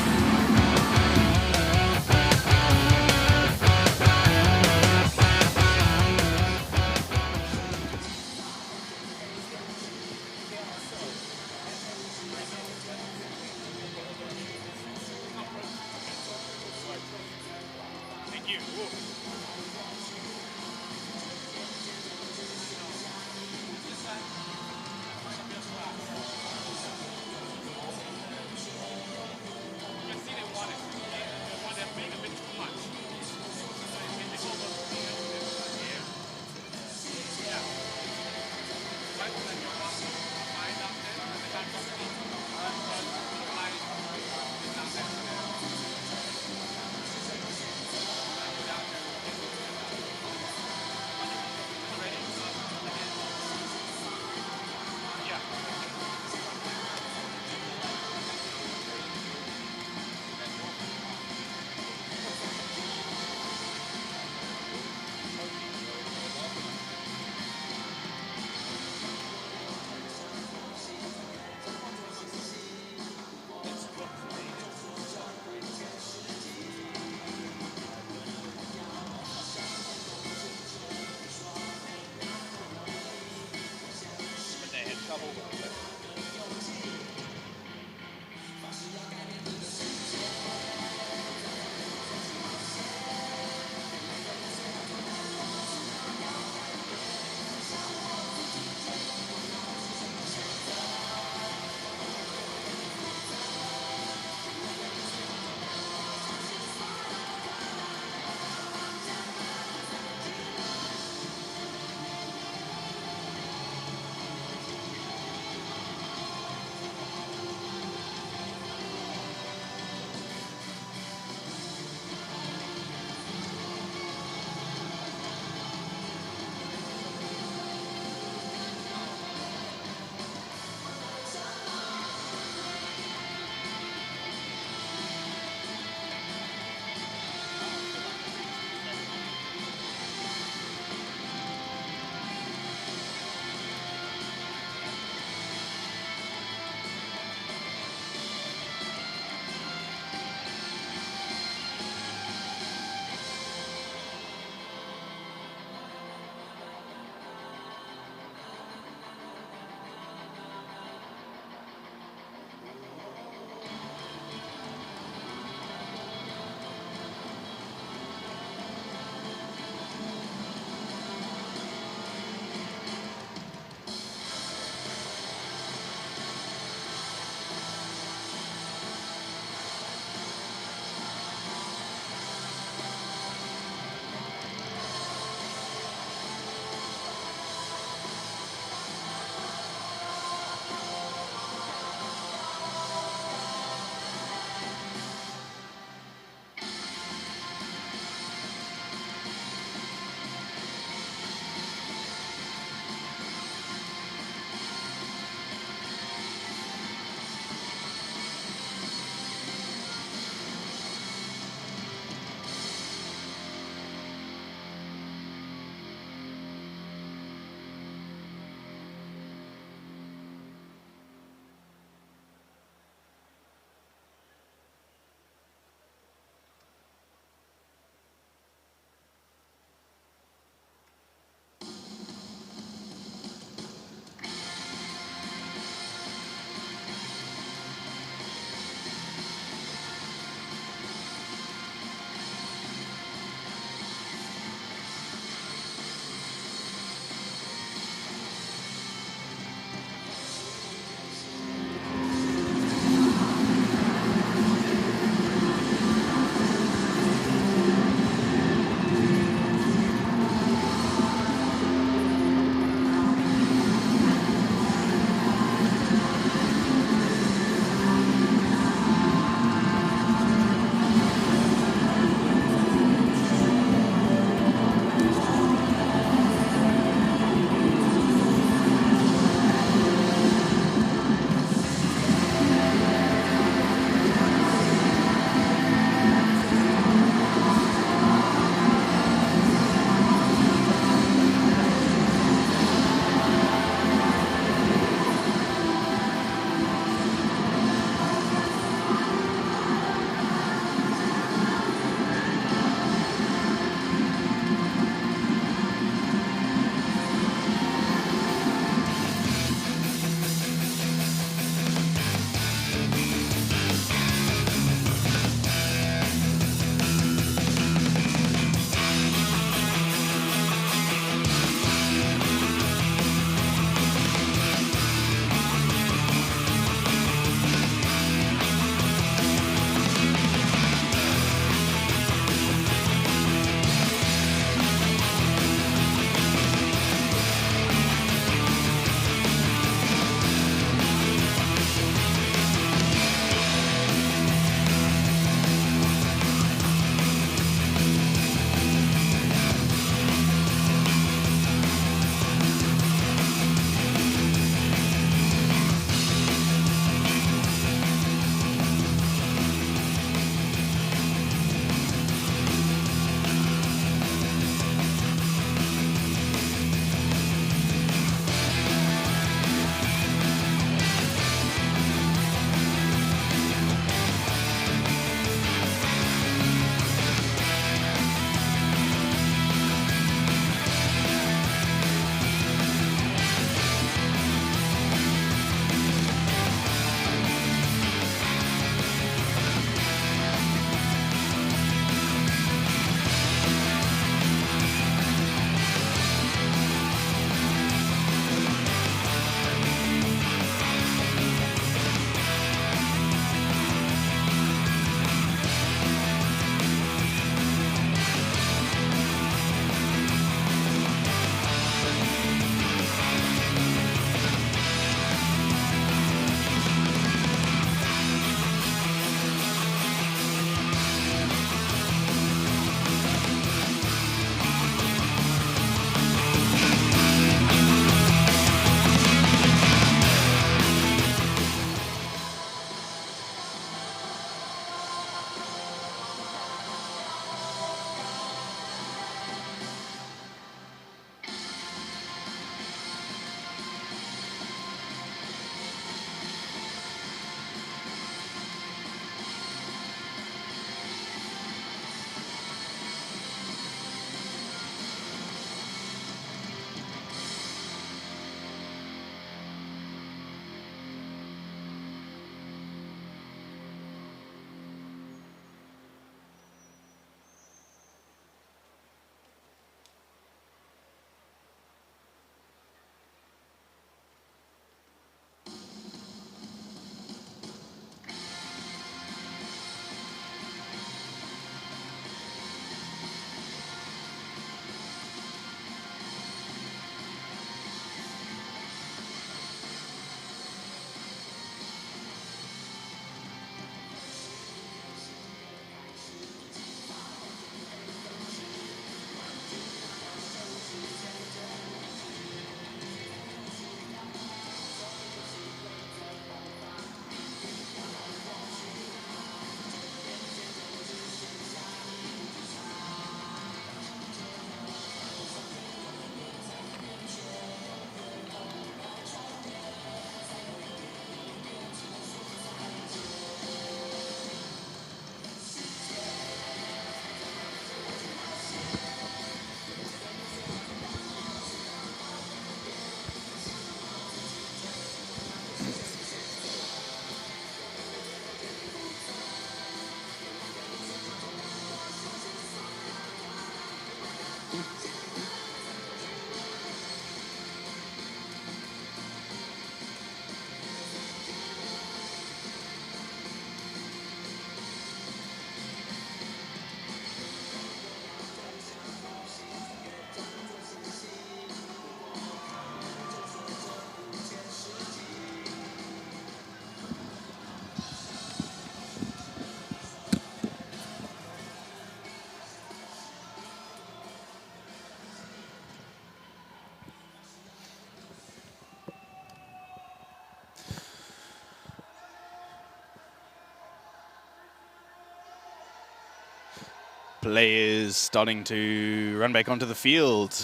Players starting to run back onto the field.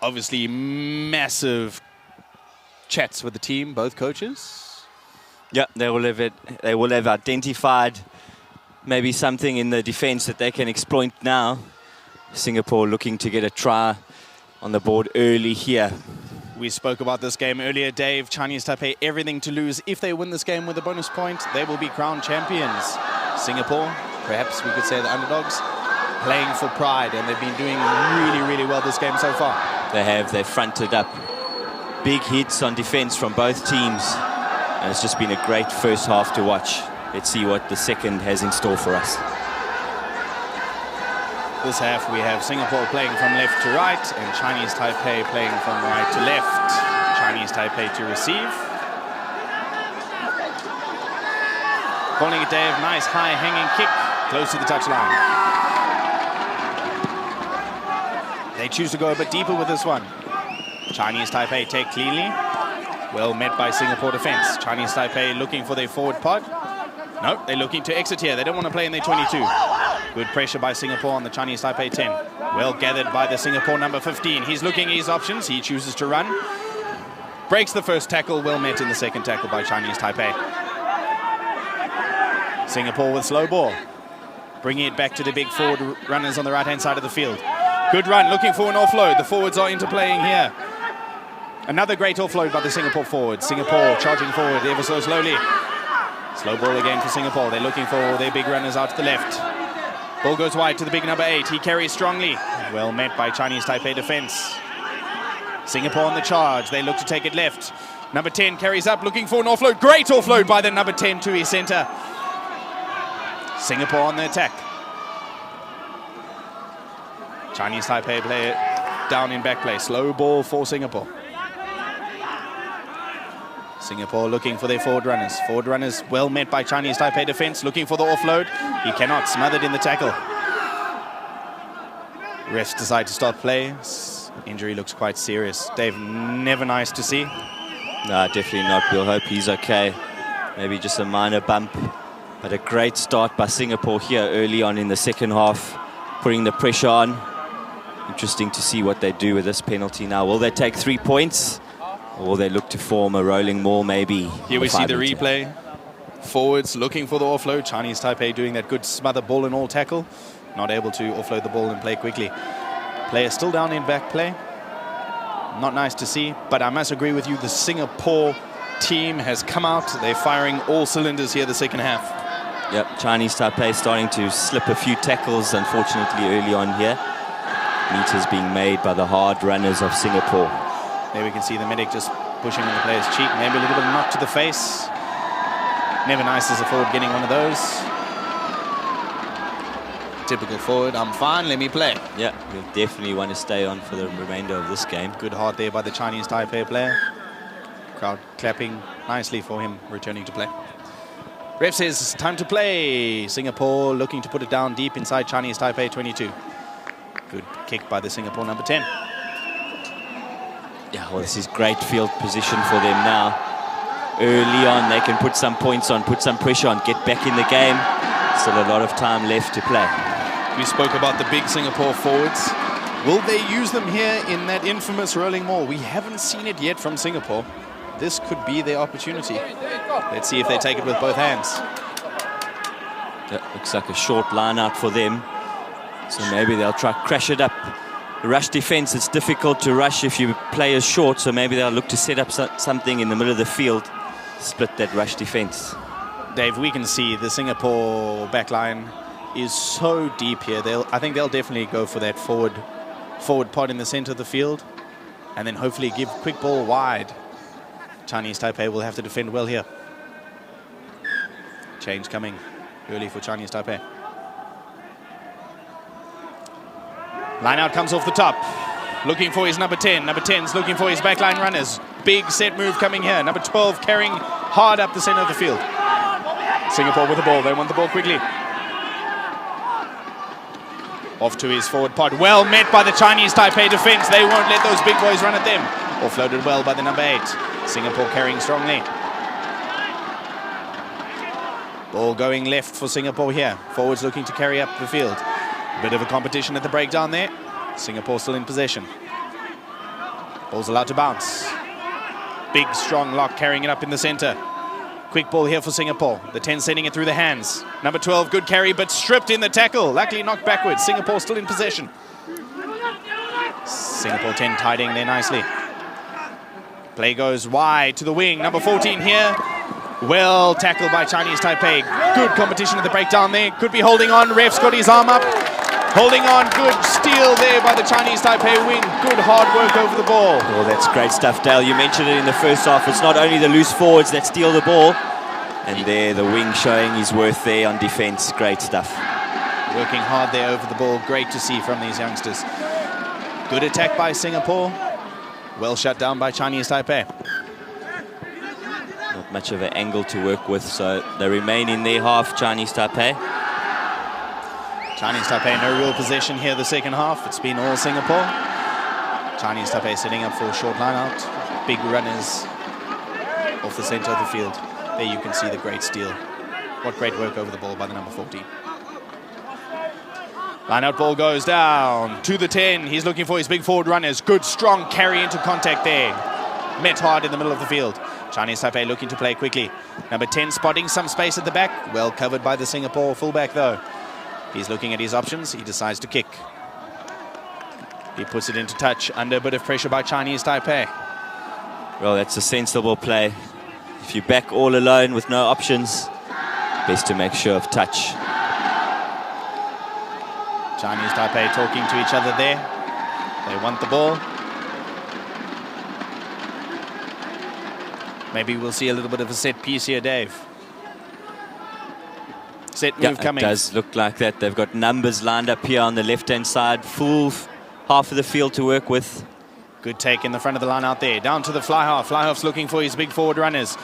Obviously, massive chats with the team, both coaches. Yeah, they will have identified maybe something in the defense that they can exploit now. Singapore looking to get a try on the board early here. We spoke about this game earlier, Dave. Chinese Taipei, everything to lose. If they win this game with a bonus point, they will be crowned champions. Singapore, perhaps we could say the underdogs, playing for pride, and they've been doing really, really well this game so far. They've fronted up big hits on defense from both teams, and it's just been a great first half to watch. Let's see what the second has in store for us. This half we have Singapore playing from left to right and Chinese Taipei playing from right to left. Chinese Taipei to receive. Calling it Dave, nice high hanging kick close to the touchline. They choose to go a bit deeper with this one. Chinese Taipei take cleanly. Well met by Singapore defense. Chinese Taipei looking for their forward pod. No, they're looking to exit here. They don't want to play in their 22. Good pressure by Singapore on the Chinese Taipei 10. Well gathered by the Singapore number 15. He's looking at his options. He chooses to run. Breaks the first tackle. Well met in the second tackle by Chinese Taipei. Singapore with slow ball. Bringing it back to the big forward runners on the right-hand side of the field. Good run, looking for an offload. The forwards are interplaying here. Another great offload by the Singapore forwards. Singapore charging forward ever so slowly. Slow ball again for Singapore. They're looking for their big runners out to the left. Ball goes wide to the big number 8. He carries strongly. Well met by Chinese Taipei defense. Singapore on the charge. They look to take it left. Number 10 carries up, looking for an offload. Great offload by the number 10 to his center. Singapore on the attack. Chinese Taipei play it down in back play. Slow ball for Singapore. Singapore looking for their forward runners. Forward runners well met by Chinese Taipei defense. Looking for the offload. He cannot. Smothered in the tackle. Refs decide to stop play. Injury looks quite serious. Dave, never nice to see. No, definitely not. We'll hope he's okay. Maybe just a minor bump. But a great start by Singapore here early on in the second half. Putting the pressure on. Interesting to see what they do with this penalty now. Will they take 3 points? Or will they look to form a rolling maul maybe? Here we see the replay. Forwards looking for the offload. Chinese Taipei doing that good smother ball and all tackle. Not able to offload the ball and play quickly. Player still down in back play. Not nice to see, but I must agree with you. The Singapore team has come out. They're firing all cylinders here the second half. Yep, Chinese Taipei starting to slip a few tackles, unfortunately, early on here. Meters being made by the hard runners of Singapore. There we can see the medic just pushing on the player's cheek. Maybe a little bit of knock to the face. Never nice as a forward getting one of those. Typical forward, I'm fine, let me play. Yeah, we'll definitely want to stay on for the remainder of this game. Good heart there by the Chinese Taipei player. Crowd clapping nicely for him returning to play. Ref says time to play. Singapore looking to put it down deep inside Chinese Taipei 22. Good kick by the Singapore number 10. Yeah, well, this is great field position for them now. Early on, they can put some points on, put some pressure on, get back in the game. Still a lot of time left to play. We spoke about the big Singapore forwards. Will they use them here in that infamous rolling maul? We haven't seen it yet from Singapore. This could be their opportunity. Let's see if they take it with both hands. That looks like a short line out for them. So maybe they'll try crash it up. Rush defense, it's difficult to rush if you play as short, so maybe they'll look to set up something in the middle of the field, split that rush defense. Dave, we can see the Singapore backline is so deep here. I think they'll definitely go for that forward pod in the center of the field, and then hopefully give quick ball wide. Chinese Taipei will have to defend well here. Change coming early for Chinese Taipei. Line out comes off the top. Looking for his number 10. Number 10's looking for his backline runners. Big set move coming here. Number 12 carrying hard up the center of the field. Singapore with the ball. They want the ball quickly. Off to his forward pod. Well met by the Chinese Taipei defense. They won't let those big boys run at them. Offloaded well by the number 8. Singapore carrying strongly. Ball going left for Singapore here. Forwards looking to carry up the field. Bit of a competition at the breakdown there. Singapore still in possession. Ball's allowed to bounce. Big, strong lock carrying it up in the center. Quick ball here for Singapore. The 10 sending it through the hands. Number 12, good carry, but stripped in the tackle. Luckily knocked backwards. Singapore still in possession. Singapore 10 tidying there nicely. Play goes wide to the wing. Number 14 here. Well tackled by Chinese Taipei. Good competition at the breakdown there. Could be holding on. Ref's got his arm up. Holding on. Good steal there by the Chinese Taipei wing. Good hard work over the ball. Oh, that's great stuff, Dale. You mentioned it in the first half. It's not only the loose forwards that steal the ball. And there, the wing showing his worth there on defense. Great stuff. Working hard there over the ball. Great to see from these youngsters. Good attack by Singapore. Well shut down by Chinese Taipei. Not much of an angle to work with, so they remain in their half, Chinese Taipei. Chinese Taipei no real possession here the second half. It's been all Singapore. Chinese Taipei setting up for a short line out. Big runners off the center of the field. There you can see the great steal. What great work over the ball by the number 14. Line out ball goes down to the 10. He's looking for his big forward runners. Good strong carry into contact there. Met hard in the middle of the field. Chinese Taipei looking to play quickly. Number 10 spotting some space at the back. Well covered by the Singapore fullback though. He's looking at his options. He decides to kick. He puts it into touch under a bit of pressure by Chinese Taipei. Well, that's a sensible play. If you back all alone with no options, best to make sure of touch. Chinese Taipei talking to each other there. They want the ball. Maybe we'll see a little bit of a set piece here, Dave. Set move coming. It does look like that. They've got numbers lined up here on the left-hand side. Full half of the field to work with. Good take in the front of the line out there. Down to the fly half. Fly half's looking for his big forward runners.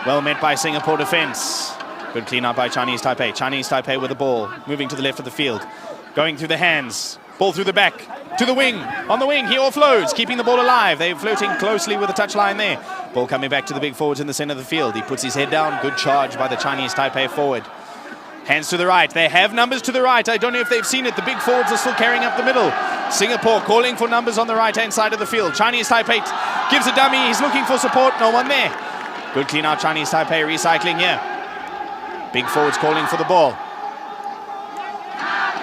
Well met by Singapore defense. Good clean up by Chinese Taipei. Chinese Taipei with the ball. Moving to the left of the field. Going through the hands. Ball through the back. To the wing. On the wing. He offloads. Keeping the ball alive. They're floating closely with the touchline there. Ball coming back to the big forwards in the center of the field. He puts his head down. Good charge by the Chinese Taipei forward. Hands to the right. They have numbers to the right. I don't know if they've seen it. The big forwards are still carrying up the middle. Singapore calling for numbers on the right-hand side of the field. Chinese Taipei gives a dummy. He's looking for support. No one there. Good clean out. Chinese Taipei recycling here. Big forwards calling for the ball.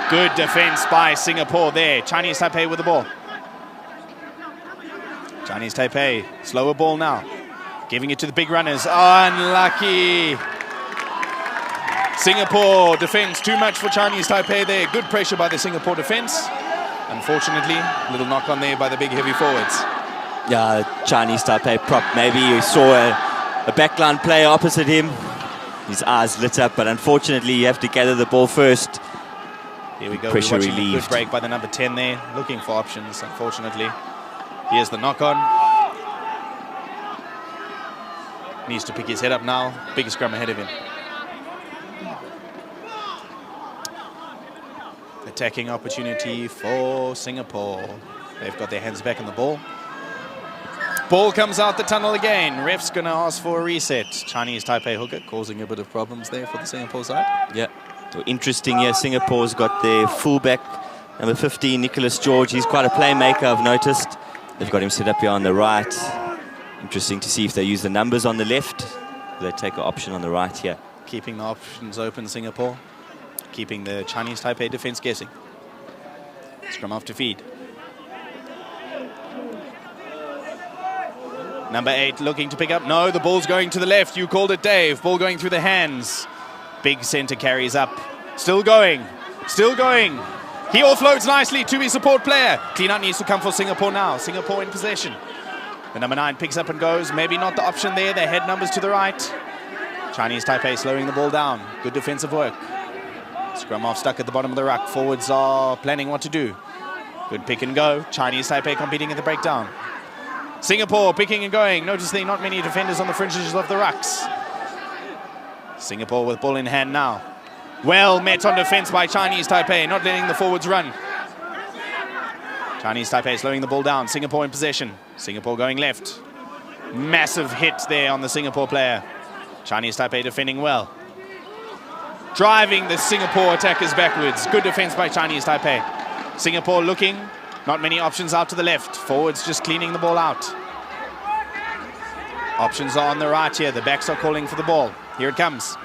Good defense by Singapore there. Chinese Taipei with the ball. Chinese Taipei, slower ball now. Giving it to the big runners. Unlucky. Singapore defense, too much for Chinese Taipei there. Good pressure by the Singapore defense. Unfortunately, little knock on there by the big heavy forwards. Yeah, Chinese Taipei prop. Maybe you saw a backline player opposite him. His eyes lit up, but unfortunately you have to gather the ball first. Here we go. Pressure We're watching relieved. a good break by the number 10 there. Looking for options, unfortunately. Here's the knock on. Needs to pick his head up now. Big scrum ahead of him. Attacking opportunity for Singapore. They've got their hands back on the ball. Ball comes out the tunnel again. Ref's going to ask for a reset. Chinese Taipei hooker causing a bit of problems there for the Singapore side. Yeah. So interesting here. Singapore's got their fullback, number 15, Nicholas George. He's quite a playmaker, I've noticed. They've got him set up here on the right. Interesting to see if they use the numbers on the left. They take an option on the right here. Keeping the options open, Singapore. Keeping the Chinese Taipei defense guessing. Scrum off to feed. Number 8 looking to pick up. No, the ball's going to the left. You called it, Dave. Ball going through the hands. Big center carries up. Still going. Still going. He offloads nicely to his support player. Clean out needs to come for Singapore now. Singapore in possession. The number 9 picks up and goes. Maybe not the option there. They head numbers to the right. Chinese Taipei slowing the ball down. Good defensive work. Scrum off stuck at the bottom of the ruck. Forwards are planning what to do. Good pick and go. Chinese Taipei competing at the breakdown. Singapore picking and going. Notice there are not many defenders on the fringes of the rucks. Singapore with ball in hand now. Well met on defense by Chinese Taipei, not letting the forwards run. Chinese Taipei slowing the ball down. Singapore in possession. Singapore going left. Massive hit there on the Singapore player. Chinese Taipei defending well. driving the Singapore attackers backwards. Good defense by Chinese Taipei. Singapore looking, not many options out to the left. Forwards just cleaning the ball out. Options are on the right here. The backs are calling for the ball. Here it comes.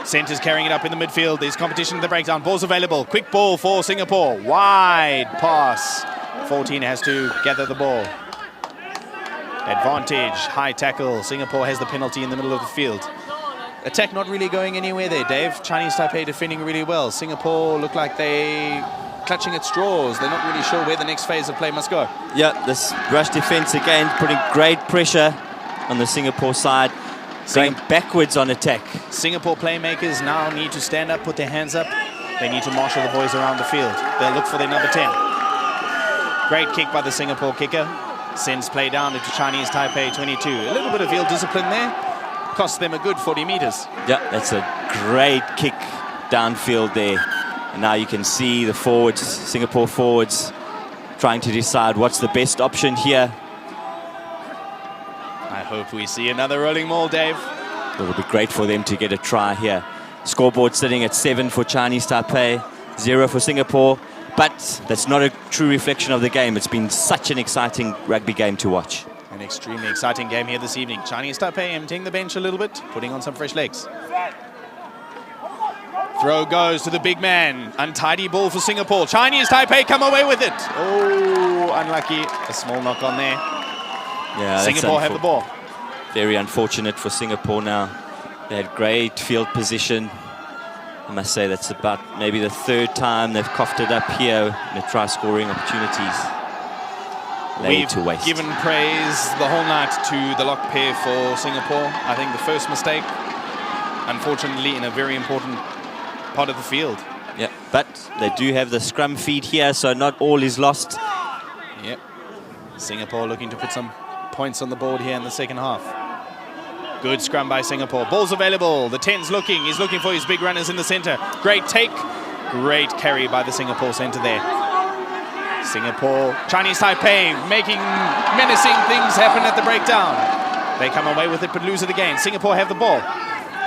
Centre's carrying it up in the midfield. There's competition in the breakdown. Ball's available. Quick ball for Singapore. Wide pass. 14 has to gather the ball. Advantage. High tackle. Singapore has the penalty in the middle of the field. Attack not really going anywhere there, Dave. Chinese Taipei defending really well. Singapore look like they clutching at straws. They're not really sure where the next phase of play must go. Yeah, this rush defense again, putting great pressure on the Singapore side. Going backwards on attack. Singapore playmakers now need to stand up, put their hands up. They need to marshal the boys around the field. They'll look for their number 10. Great kick by the Singapore kicker. Sends play down into Chinese Taipei 22. A little bit of field discipline there. Cost them a good 40 meters. Yeah, that's a great kick downfield there. And now you can see the forwards, Singapore forwards, trying to decide what's the best option here. I hope we see another rolling maul, Dave. It will be great for them to get a try here. Scoreboard sitting at 7 for Chinese Taipei, 0 for Singapore. But that's not a true reflection of the game. It's been such an exciting rugby game to watch. An extremely exciting game here this evening. Chinese Taipei emptying the bench a little bit, putting on some fresh legs. Throw goes to the big man. Untidy ball for Singapore. Chinese Taipei come away with it. Oh, unlucky. A small knock on there. Yeah, Singapore have the ball. Very unfortunate for Singapore now. They had great field position. I must say that's about maybe the third time they've coughed it up here in the try-scoring opportunities. We've given praise the whole night to the lock pair for Singapore. I think the first mistake, unfortunately, in a very important part of the field. Yeah, but they do have the scrum feed here, so not all is lost. Yep. Singapore looking to put some points on the board here in the second half. Good scrum by Singapore. Ball's available. The 10's looking. He's looking for his big runners in the center. Great take. Great carry by the Singapore center there. Singapore, Chinese Taipei making menacing things happen at the breakdown. They come away with it but lose it again. Singapore have the ball.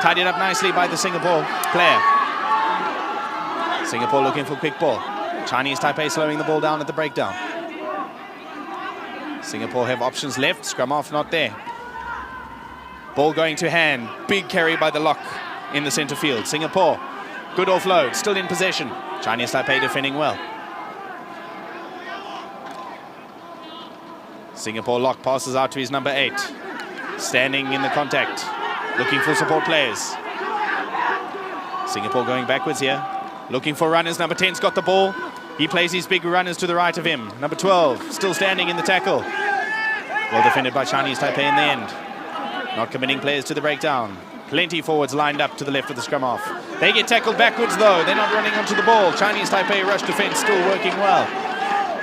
Tied it up nicely by the Singapore player. Singapore looking for quick ball. Chinese Taipei slowing the ball down at the breakdown. Singapore have options left. Scrum off, not there. Ball going to hand. Big carry by the lock in the center field. Singapore, good offload, still in possession. Chinese Taipei defending well. Singapore lock passes out to his number 8. Standing in the contact, looking for support players. Singapore going backwards here, looking for runners. Number 10's got the ball. He plays his big runners to the right of him. Number 12 still standing in the tackle. Well defended by Chinese Taipei in the end. Not committing players to the breakdown. Plenty forwards lined up to the left of the scrum off. They get tackled backwards though. They're not running onto the ball. Chinese Taipei rush defense still working well.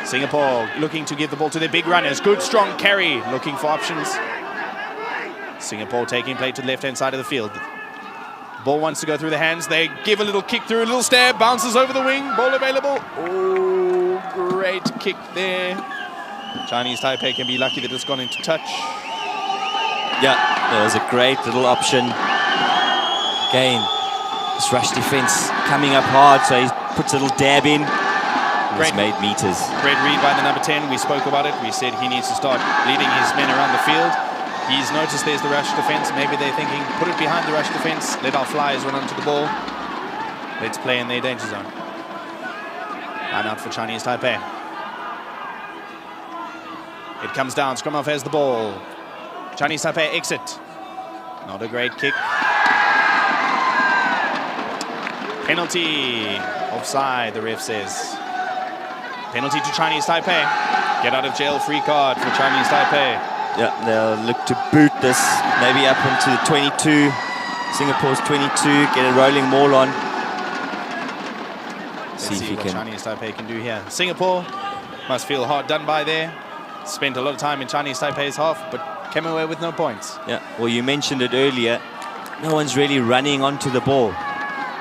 Singapore looking to give the ball to their big runners. Good strong carry, looking for options. Singapore taking play to the left-hand side of the field. Ball wants to go through the hands. They give a little kick through, a little stab, bounces over the wing. Ball available. Oh, great kick there. Chinese Taipei can be lucky that it's gone into touch. Yeah, there was a great little option. Again, this rush defense coming up hard, so he puts a little dab in. He's made meters. Great read by the number 10. We spoke about it. We said he needs to start leading his men around the field. He's noticed there's the rush defense. Maybe they're thinking, put it behind the rush defense. Let our flyers run onto the ball. Let's play in their danger zone. Line out for Chinese Taipei. It comes down. Scrum off has the ball. Chinese Taipei exit. Not a great kick. Penalty. Offside, the ref says. Penalty to Chinese Taipei. Get out of jail free card for Chinese Taipei. Yeah, they'll look to boot this maybe up into the 22. Singapore's 22. Get a rolling maul on. See if what Chinese Taipei can do here. Singapore must feel hard done by there. Spent a lot of time in Chinese Taipei's half, but came away with no points. Yeah, well, you mentioned it earlier. No one's really running onto the ball.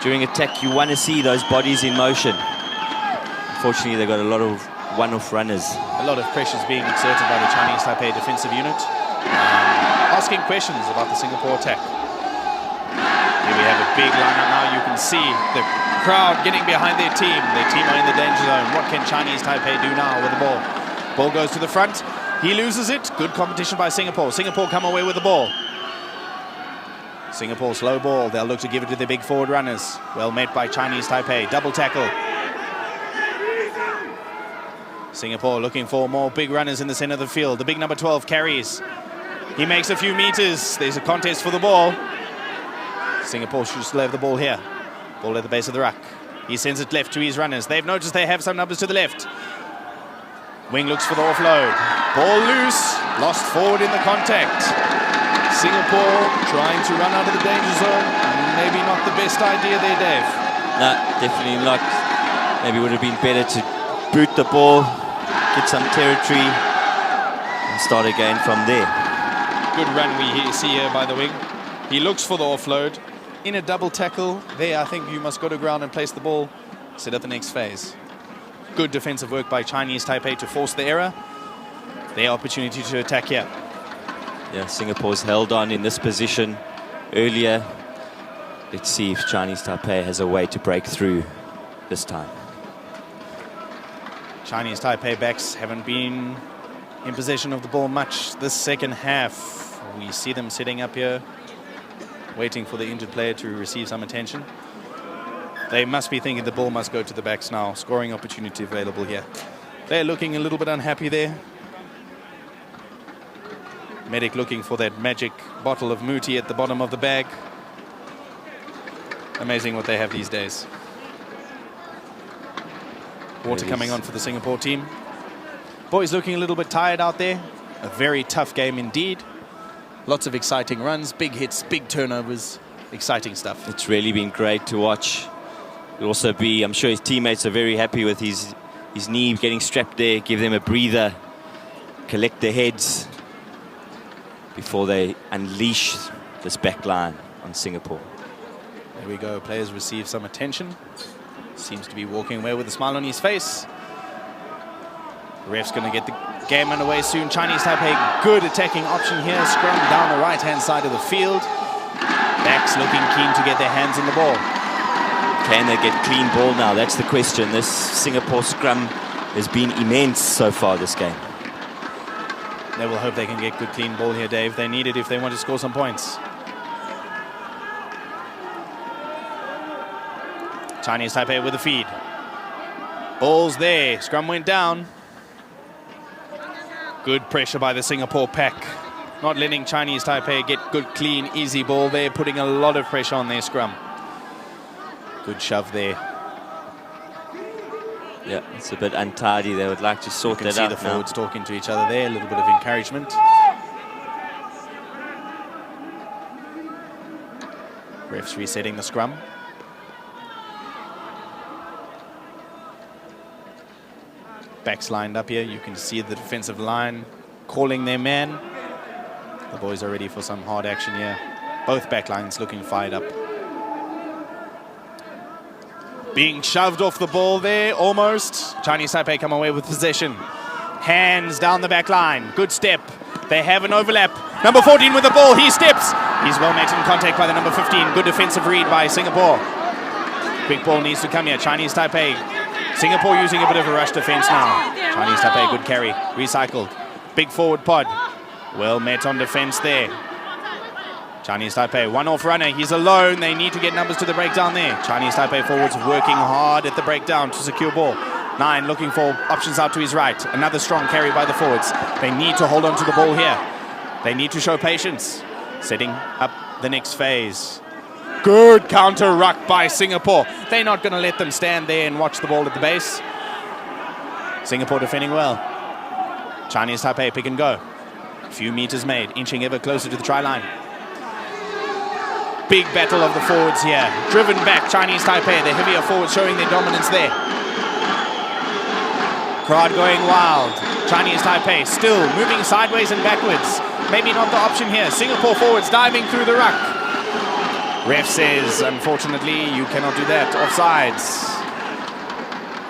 During attack, you want to see those bodies in motion. Unfortunately, they've got a lot of one-off runners. A lot of pressures being exerted by the Chinese Taipei defensive unit. Asking questions about the Singapore attack. have a big lineup now. You can see the crowd getting behind their team. Their team are in the danger zone. What can Chinese Taipei do now with the ball? Ball goes to the front. He loses it. Good competition by Singapore. Singapore come away with the ball. Singapore slow ball. They'll look to give it to their big forward runners. Well met by Chinese Taipei. Double tackle. Singapore looking for more big runners in the center of the field. The big number 12 carries. He makes a few meters. There's a contest for the ball. Singapore should still have the ball here. Ball at the base of the ruck. He sends it left to his runners. They've noticed they have some numbers to the left. Wing looks for the offload. Ball loose. Lost forward in the contact. Singapore trying to run out of the danger zone. Maybe not the best idea there, Dave. No, definitely not. Maybe it would have been better to boot the ball, get some territory, and start again from there. Good run we see here by the wing. He looks for the offload. In a double tackle, there I think you must go to ground and place the ball, set up the next phase. Good defensive work by Chinese Taipei to force the error. Their opportunity to attack here. Yeah, Singapore's held on in this position earlier. Let's see if Chinese Taipei has a way to break through this time. Chinese Taipei backs haven't been in possession of the ball much this second half. We see them sitting up here, waiting for the injured player to receive some attention. They must be thinking the ball must go to the backs now. Scoring opportunity available here. They're looking a little bit unhappy there. Medic looking for that magic bottle of Muti at the bottom of the bag. Amazing what they have these days. Water coming on for the Singapore team. Boys looking a little bit tired out there. A very tough game indeed. Lots of exciting runs, big hits, big turnovers. Exciting stuff. It's really been great to watch. It'll also be, I'm sure his teammates are very happy with his knee getting strapped there. Give them a breather, collect their heads before they unleash this back line on Singapore. There we go. Players receive some attention. Seems to be walking away with a smile on his face. Ref's going to get the game underway soon. Chinese Taipei, good attacking option here. Scrum down the right-hand side of the field. Backs looking keen to get their hands on the ball. Can they get clean ball now? That's the question. This Singapore scrum has been immense so far this game. They will hope they can get good clean ball here, Dave. They need it if they want to score some points. Chinese Taipei with the feed. Ball's there. Scrum went down. Good pressure by the Singapore pack. Not letting Chinese Taipei get good, clean, easy ball there. Putting a lot of pressure on their scrum. Good shove there. Yeah, it's a bit untidy. They would like to sort that out. You can see the forwards talking to each other there. A little bit of encouragement. Refs resetting the scrum. Backs lined up here. You can see the defensive line calling their man. The boys are ready for some hard action here. Both back lines looking fired up. Being shoved off the ball there, almost. Chinese Taipei come away with possession. Hands down the back line. Good step. They have an overlap. Number 14 with the ball. He steps. He's well met in contact by the number 15. Good defensive read by Singapore. Quick ball needs to come here. Chinese Taipei. Singapore using a bit of a rush defense now. Chinese Taipei, good carry. Recycled. Big forward pod. Well met on defense there. Chinese Taipei, one-off runner. He's alone. They need to get numbers to the breakdown there. Chinese Taipei forwards working hard at the breakdown to secure ball. 9 looking for options out to his right. Another strong carry by the forwards. They need to hold on to the ball here. They need to show patience. Setting up the next phase. Good counter ruck by Singapore. They're not going to let them stand there and watch the ball at the base. Singapore defending well. Chinese Taipei pick and go. A few meters made, inching ever closer to the try line. Big battle of the forwards here. Driven back, Chinese Taipei, the heavier forwards showing their dominance there. Crowd going wild. Chinese Taipei still moving sideways and backwards. Maybe not the option here. Singapore forwards diving through the ruck. Ref says, unfortunately, you cannot do that. Offsides.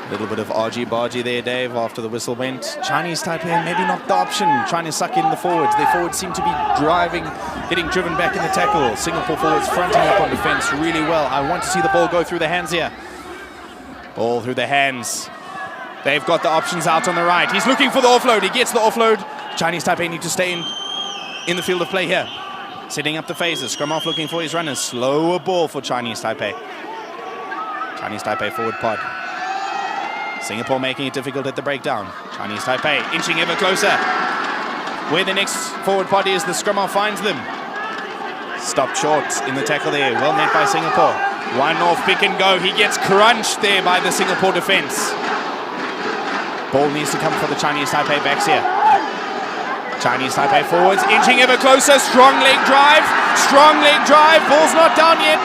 A little bit of argy-bargy there, Dave, after the whistle went. Chinese Taipei maybe not the option, trying to suck in the forwards. Their forwards seem to be getting driven back in the tackle. Singapore forwards fronting up on defense really well. I want to see the ball go through the hands here. Ball through the hands. They've got the options out on the right. He's looking for the offload. He gets the offload. Chinese Taipei need to stay in the field of play here. Setting up the phases. Scrum half looking for his runners. Slower ball for Chinese Taipei. Chinese Taipei forward pod. Singapore making it difficult at the breakdown. Chinese Taipei inching ever closer. Where the next forward pod is, the scrum half finds them. Stopped short in the tackle there. Well met by Singapore. One off pick and go. He gets crunched there by the Singapore defense. Ball needs to come for the Chinese Taipei backs here. Chinese Taipei forwards, inching ever closer. Strong leg drive. Strong leg drive. Ball's not down yet.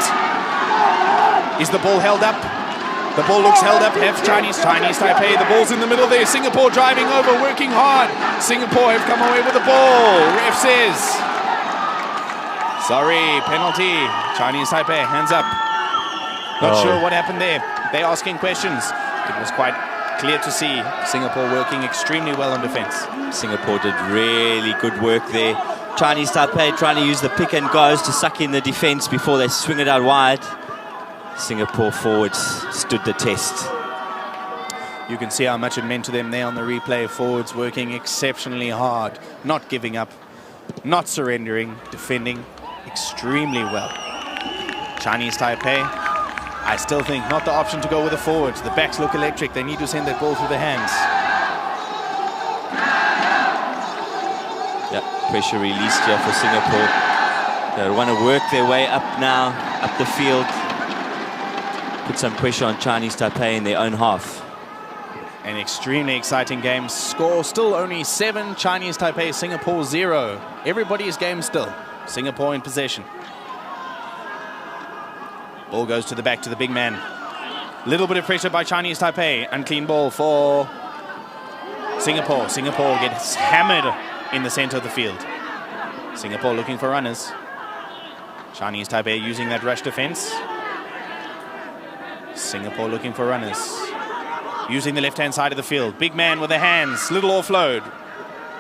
Is the ball held up? The ball looks held up. Chinese Taipei. The ball's in the middle there. Singapore driving over, working hard. Singapore have come away with the ball. Ref says, sorry, penalty. Chinese Taipei, hands up. Not sure what happened there. They're asking questions. It was quite clear to see Singapore working extremely well on defense. Singapore did really good work there. Chinese Taipei trying to use the pick and goes to suck in the defense before they swing it out wide. Singapore forwards stood the test. You can see how much it meant to them there on the replay. Forwards working exceptionally hard, not giving up, not surrendering, defending extremely well. Chinese Taipei, I still think not the option to go with the forwards. The backs look electric. They need to send that ball through the hands. Yeah, pressure released here for Singapore. They want to work their way up now, up the field. Put some pressure on Chinese Taipei in their own half. An extremely exciting game. Score still only 7. Chinese Taipei, Singapore 0. Everybody's game still. Singapore in possession. Ball goes to the back to the big man. Little bit of pressure by Chinese Taipei. Unclean ball for Singapore. Singapore gets hammered in the center of the field. Singapore looking for runners. Chinese Taipei using that rush defense. Singapore looking for runners. Using the left-hand side of the field. Big man with the hands. Little offload.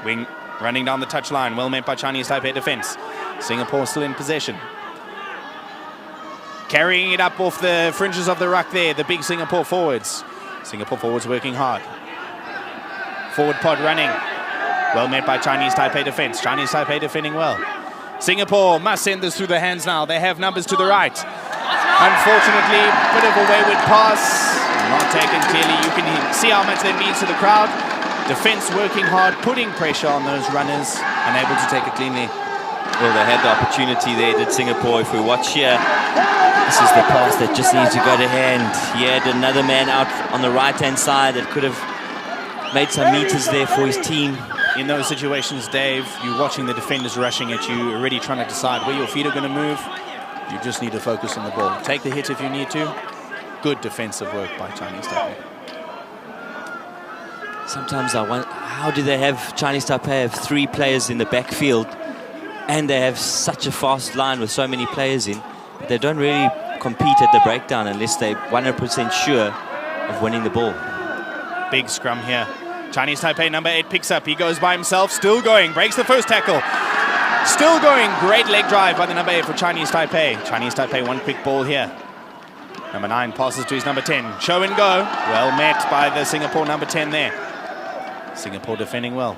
Wing running down the touchline. Well met by Chinese Taipei defense. Singapore still in possession. Carrying it up off the fringes of the ruck there. The big Singapore forwards. Singapore forwards working hard. Forward pod running. Well met by Chinese Taipei defense. Chinese Taipei defending well. Singapore must send this through the hands now. They have numbers to the right. Unfortunately, bit of a wayward pass. Not taken clearly. You can see how much that means to the crowd. Defense working hard, putting pressure on those runners, unable to take it cleanly. Well, they had the opportunity there, did Singapore. If we watch here, this is the pass that just needs to go to hand. He had another man out on the right-hand side that could have made some meters there for his team. In those situations, Dave, you're watching the defenders rushing at you, already trying to decide where your feet are going to move. You just need to focus on the ball. Take the hit if you need to. Good defensive work by Chinese Taipei. Sometimes I wonder, how do they have Chinese Taipei have 3 players in the backfield and they have such a fast line with so many players in, but they don't really compete at the breakdown unless they're 100% sure of winning the ball. Big scrum here. Chinese Taipei number 8 picks up. He goes by himself, still going, breaks the first tackle. Still going, great leg drive by the number 8 for Chinese Taipei. Chinese Taipei, one quick ball here. Number 9 passes to his number 10. Show and go. Well met by the Singapore number 10 there. Singapore defending well.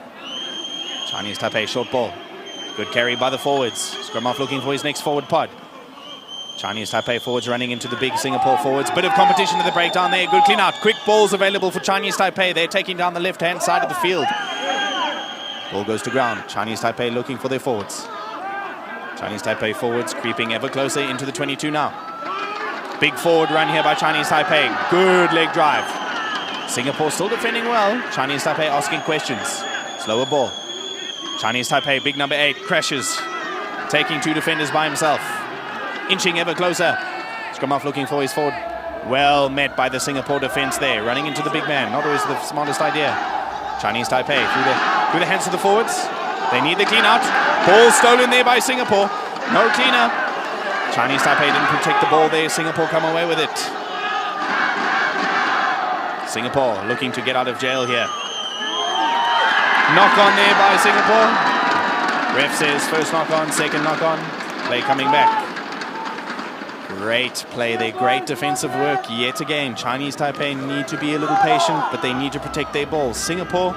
Chinese Taipei, short ball. Good carry by the forwards. Scrum half looking for his next forward pod. Chinese Taipei forwards running into the big Singapore forwards. Bit of competition at the breakdown there. Good clean out. Quick balls available for Chinese Taipei. They're taking down the left-hand side of the field. Ball goes to ground. Chinese Taipei looking for their forwards. Chinese Taipei forwards creeping ever closer into the 22 now. Big forward run here by Chinese Taipei. Good leg drive. Singapore still defending well. Chinese Taipei asking questions. Slower ball. Chinese Taipei, big number 8, crashes. Taking 2 defenders by himself. Inching ever closer. Scrum half looking for his forward. Well met by the Singapore defense there. Running into the big man. Not always the smartest idea. Chinese Taipei through the hands of the forwards. They need the clean out. Ball stolen there by Singapore. No cleaner. Chinese Taipei didn't protect the ball there. Singapore come away with it. Singapore looking to get out of jail here. Knock on there by Singapore. Ref says first knock on, second knock on. Play coming back. Great play there, great defensive work yet again. Chinese Taipei need to be a little patient, but they need to protect their ball. Singapore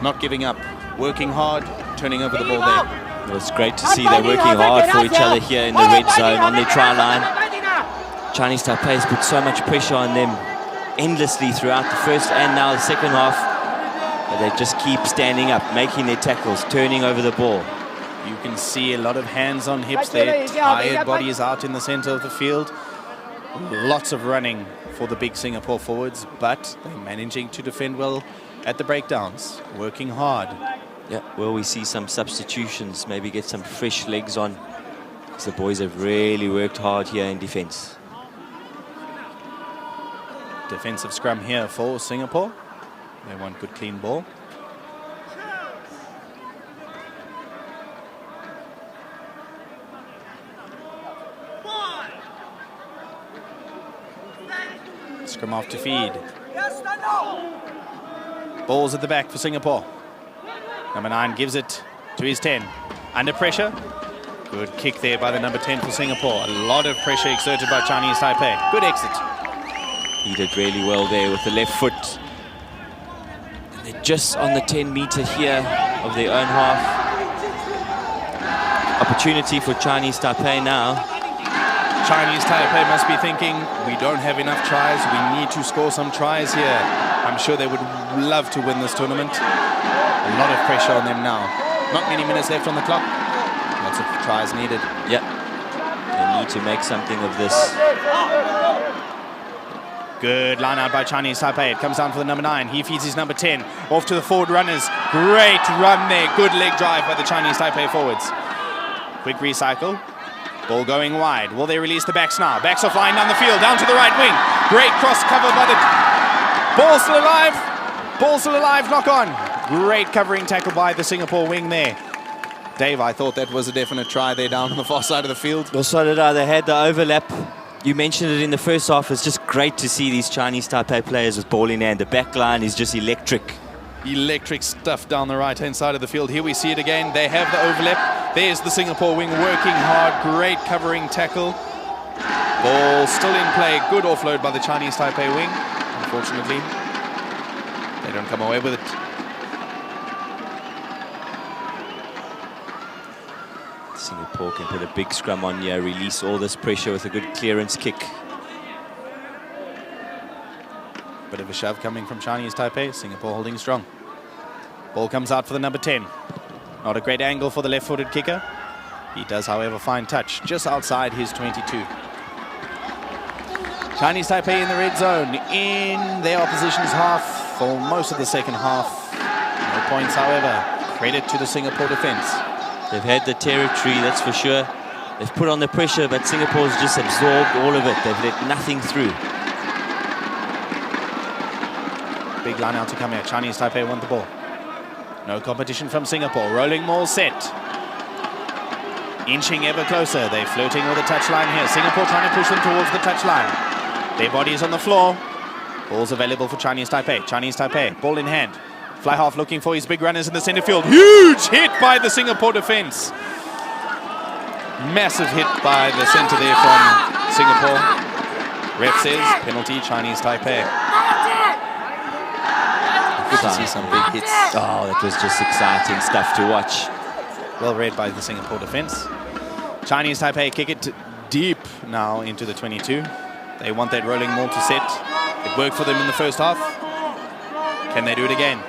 not giving up, working hard, turning over the ball there. Well, it's great to see they're working hard for each other here in the red zone on their try line. Chinese Taipei has put so much pressure on them endlessly throughout the first and now the second half. But they just keep standing up, making their tackles, turning over the ball. You can see a lot of hands on hips there, tired bodies out in the center of the field. Lots of running for the big Singapore forwards, but they're managing to defend well at the breakdowns, working hard. Yeah, well, we see some substitutions, maybe get some fresh legs on, because the boys have really worked hard here in defense. Defensive scrum here for Singapore. They want good clean ball. Scrum off to feed. Balls at the back for Singapore. Number 9 gives it to his 10. Under pressure. Good kick there by the number 10 for Singapore. A lot of pressure exerted by Chinese Taipei. Good exit. He did really well there with the left foot. And they're just on the 10-meter here of their own half. Opportunity for Chinese Taipei now. Chinese Taipei must be thinking, we don't have enough tries, we need to score some tries here. I'm sure they would love to win this tournament. A lot of pressure on them now. Not many minutes left on the clock. Lots of tries needed. Yep. They need to make something of this. Good line out by Chinese Taipei. It comes down for the number 9. He feeds his number 10. Off to the forward runners. Great run there. Good leg drive by the Chinese Taipei forwards. Quick recycle. Ball going wide. Will they release the backs now? Backs offline down the field, down to the right wing. Great cross cover by the... Ball still alive. Ball still alive, knock on. Great covering tackle by the Singapore wing there. Dave, I thought that was a definite try there down on the far side of the field. Well, so did I. They had the overlap. You mentioned it in the first half. It's just great to see these Chinese Taipei players with ball in hand. The back line is just electric. Electric stuff down the right-hand side of the field. Here we see it again. They have the overlap. There's the Singapore wing working hard. Great covering tackle. Ball still in play. Good offload by the Chinese Taipei wing. Unfortunately, they don't come away with it. Singapore can put a big scrum on here, release all this pressure with a good clearance kick. Bit of a shove coming from Chinese Taipei. Singapore holding strong. Ball comes out for the number 10. Not a great angle for the left-footed kicker. He does, however, find touch just outside his 22. Chinese Taipei in the red zone in their opposition's half for most of the second half. No points, however. Credit to the Singapore defense. They've had the territory, that's for sure. They've put on the pressure, but Singapore's just absorbed all of it. They've let nothing through. Big line out to come here. Chinese Taipei want the ball. No competition from Singapore. Rolling maul set. Inching ever closer. They're flirting with the touchline here. Singapore trying to push them towards the touchline. Their body is on the floor. Ball's available for Chinese Taipei. Chinese Taipei, ball in hand. Fly half looking for his big runners in the center field. Huge hit by the Singapore defense. Massive hit by the center there from Singapore. Ref says penalty, Chinese Taipei. Good to see some big hits. Oh, that was just exciting stuff to watch. Well read by the Singapore defense. Chinese Taipei kick it deep now into the 22. They want that rolling maul to set. It worked for them in the first half. Can they do it again?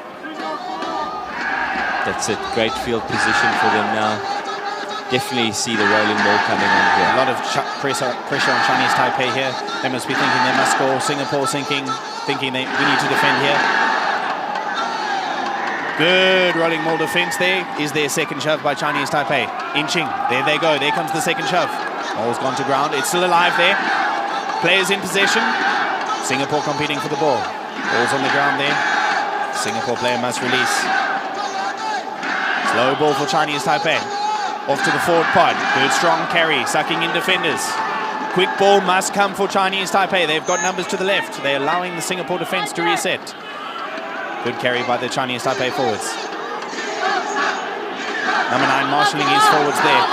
That's it. Great field position for them now. Definitely see the rolling ball coming on here. A lot of pressure on Chinese Taipei here. They must be thinking they must score. Singapore thinking we need to defend here. Good rolling maul defense there. Is their second shove by Chinese Taipei. Inching. There they go. There comes the second shove. Ball's gone to ground. It's still alive there. Players in possession. Singapore competing for the ball. Ball's on the ground there. Singapore player must release. Slow ball for Chinese Taipei. Off to the forward pod. Good strong carry. Sucking in defenders. quick ball must come for Chinese Taipei. They've got numbers to the left. They're allowing the Singapore defense to reset. Good carry by the Chinese Taipei forwards. Number 9 marshalling his forwards there.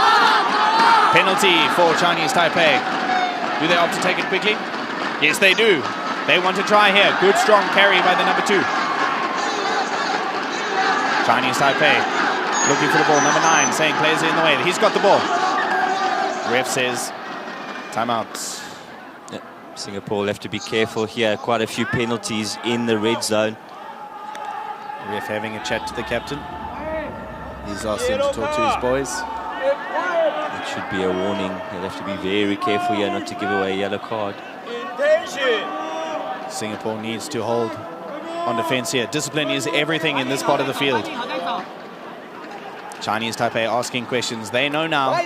Penalty for Chinese Taipei. Do they opt to take it quickly? Yes, they do. They want to try here. Good strong carry by the number 2. Chinese Taipei looking for the ball. Number 9 saying players are in the way. He's got the ball. Ref says timeout. Yeah, Singapore will have to be careful here. Quite a few penalties in the red zone. Ref having a chat to the captain. He's asked him to talk to his boys. It should be a warning. They'll have to be very careful here not to give away a yellow card. Singapore needs to hold on defense here. Discipline is everything in this part of the field. Chinese Taipei asking questions. They know now.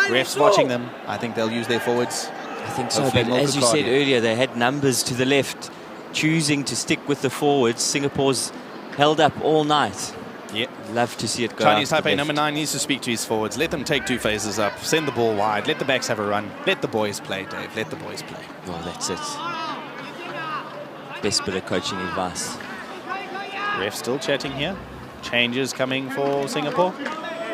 Refs watching them. I think they'll use their forwards. I think so, but as you said earlier, they had numbers to the left, choosing to stick with the forwards. Singapore's held up all night. Yeah, love to see it go. Chinese Taipei number 9 needs to speak to his forwards. Let them take 2 phases up. Send the ball wide. Let the backs have a run. Let the boys play, Dave. Let the boys play. Well, that's it. Best bit of coaching advice. Ref still chatting here. Changes coming for Singapore.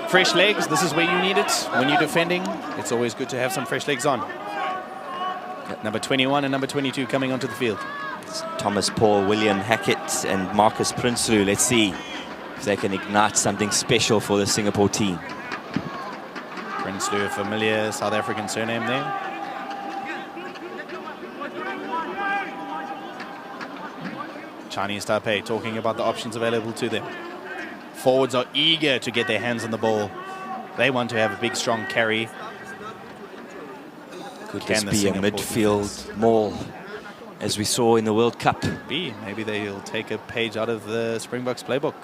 Fresh legs. This is where you need it. When you're defending, it's always good to have some fresh legs on. Number 21 and number 22 coming onto the field. It's Thomas Paul, William Hackett and Marcus Prinsloo. Let's see if they can ignite something special for the Singapore team. Prinsloo, a familiar South African surname there. Chinese Taipei talking about the options available to them. Forwards are eager to get their hands on the ball. They want to have a big, strong carry. Could this be a midfield maul, as we saw in the World Cup? Maybe they'll take a page out of the Springboks playbook.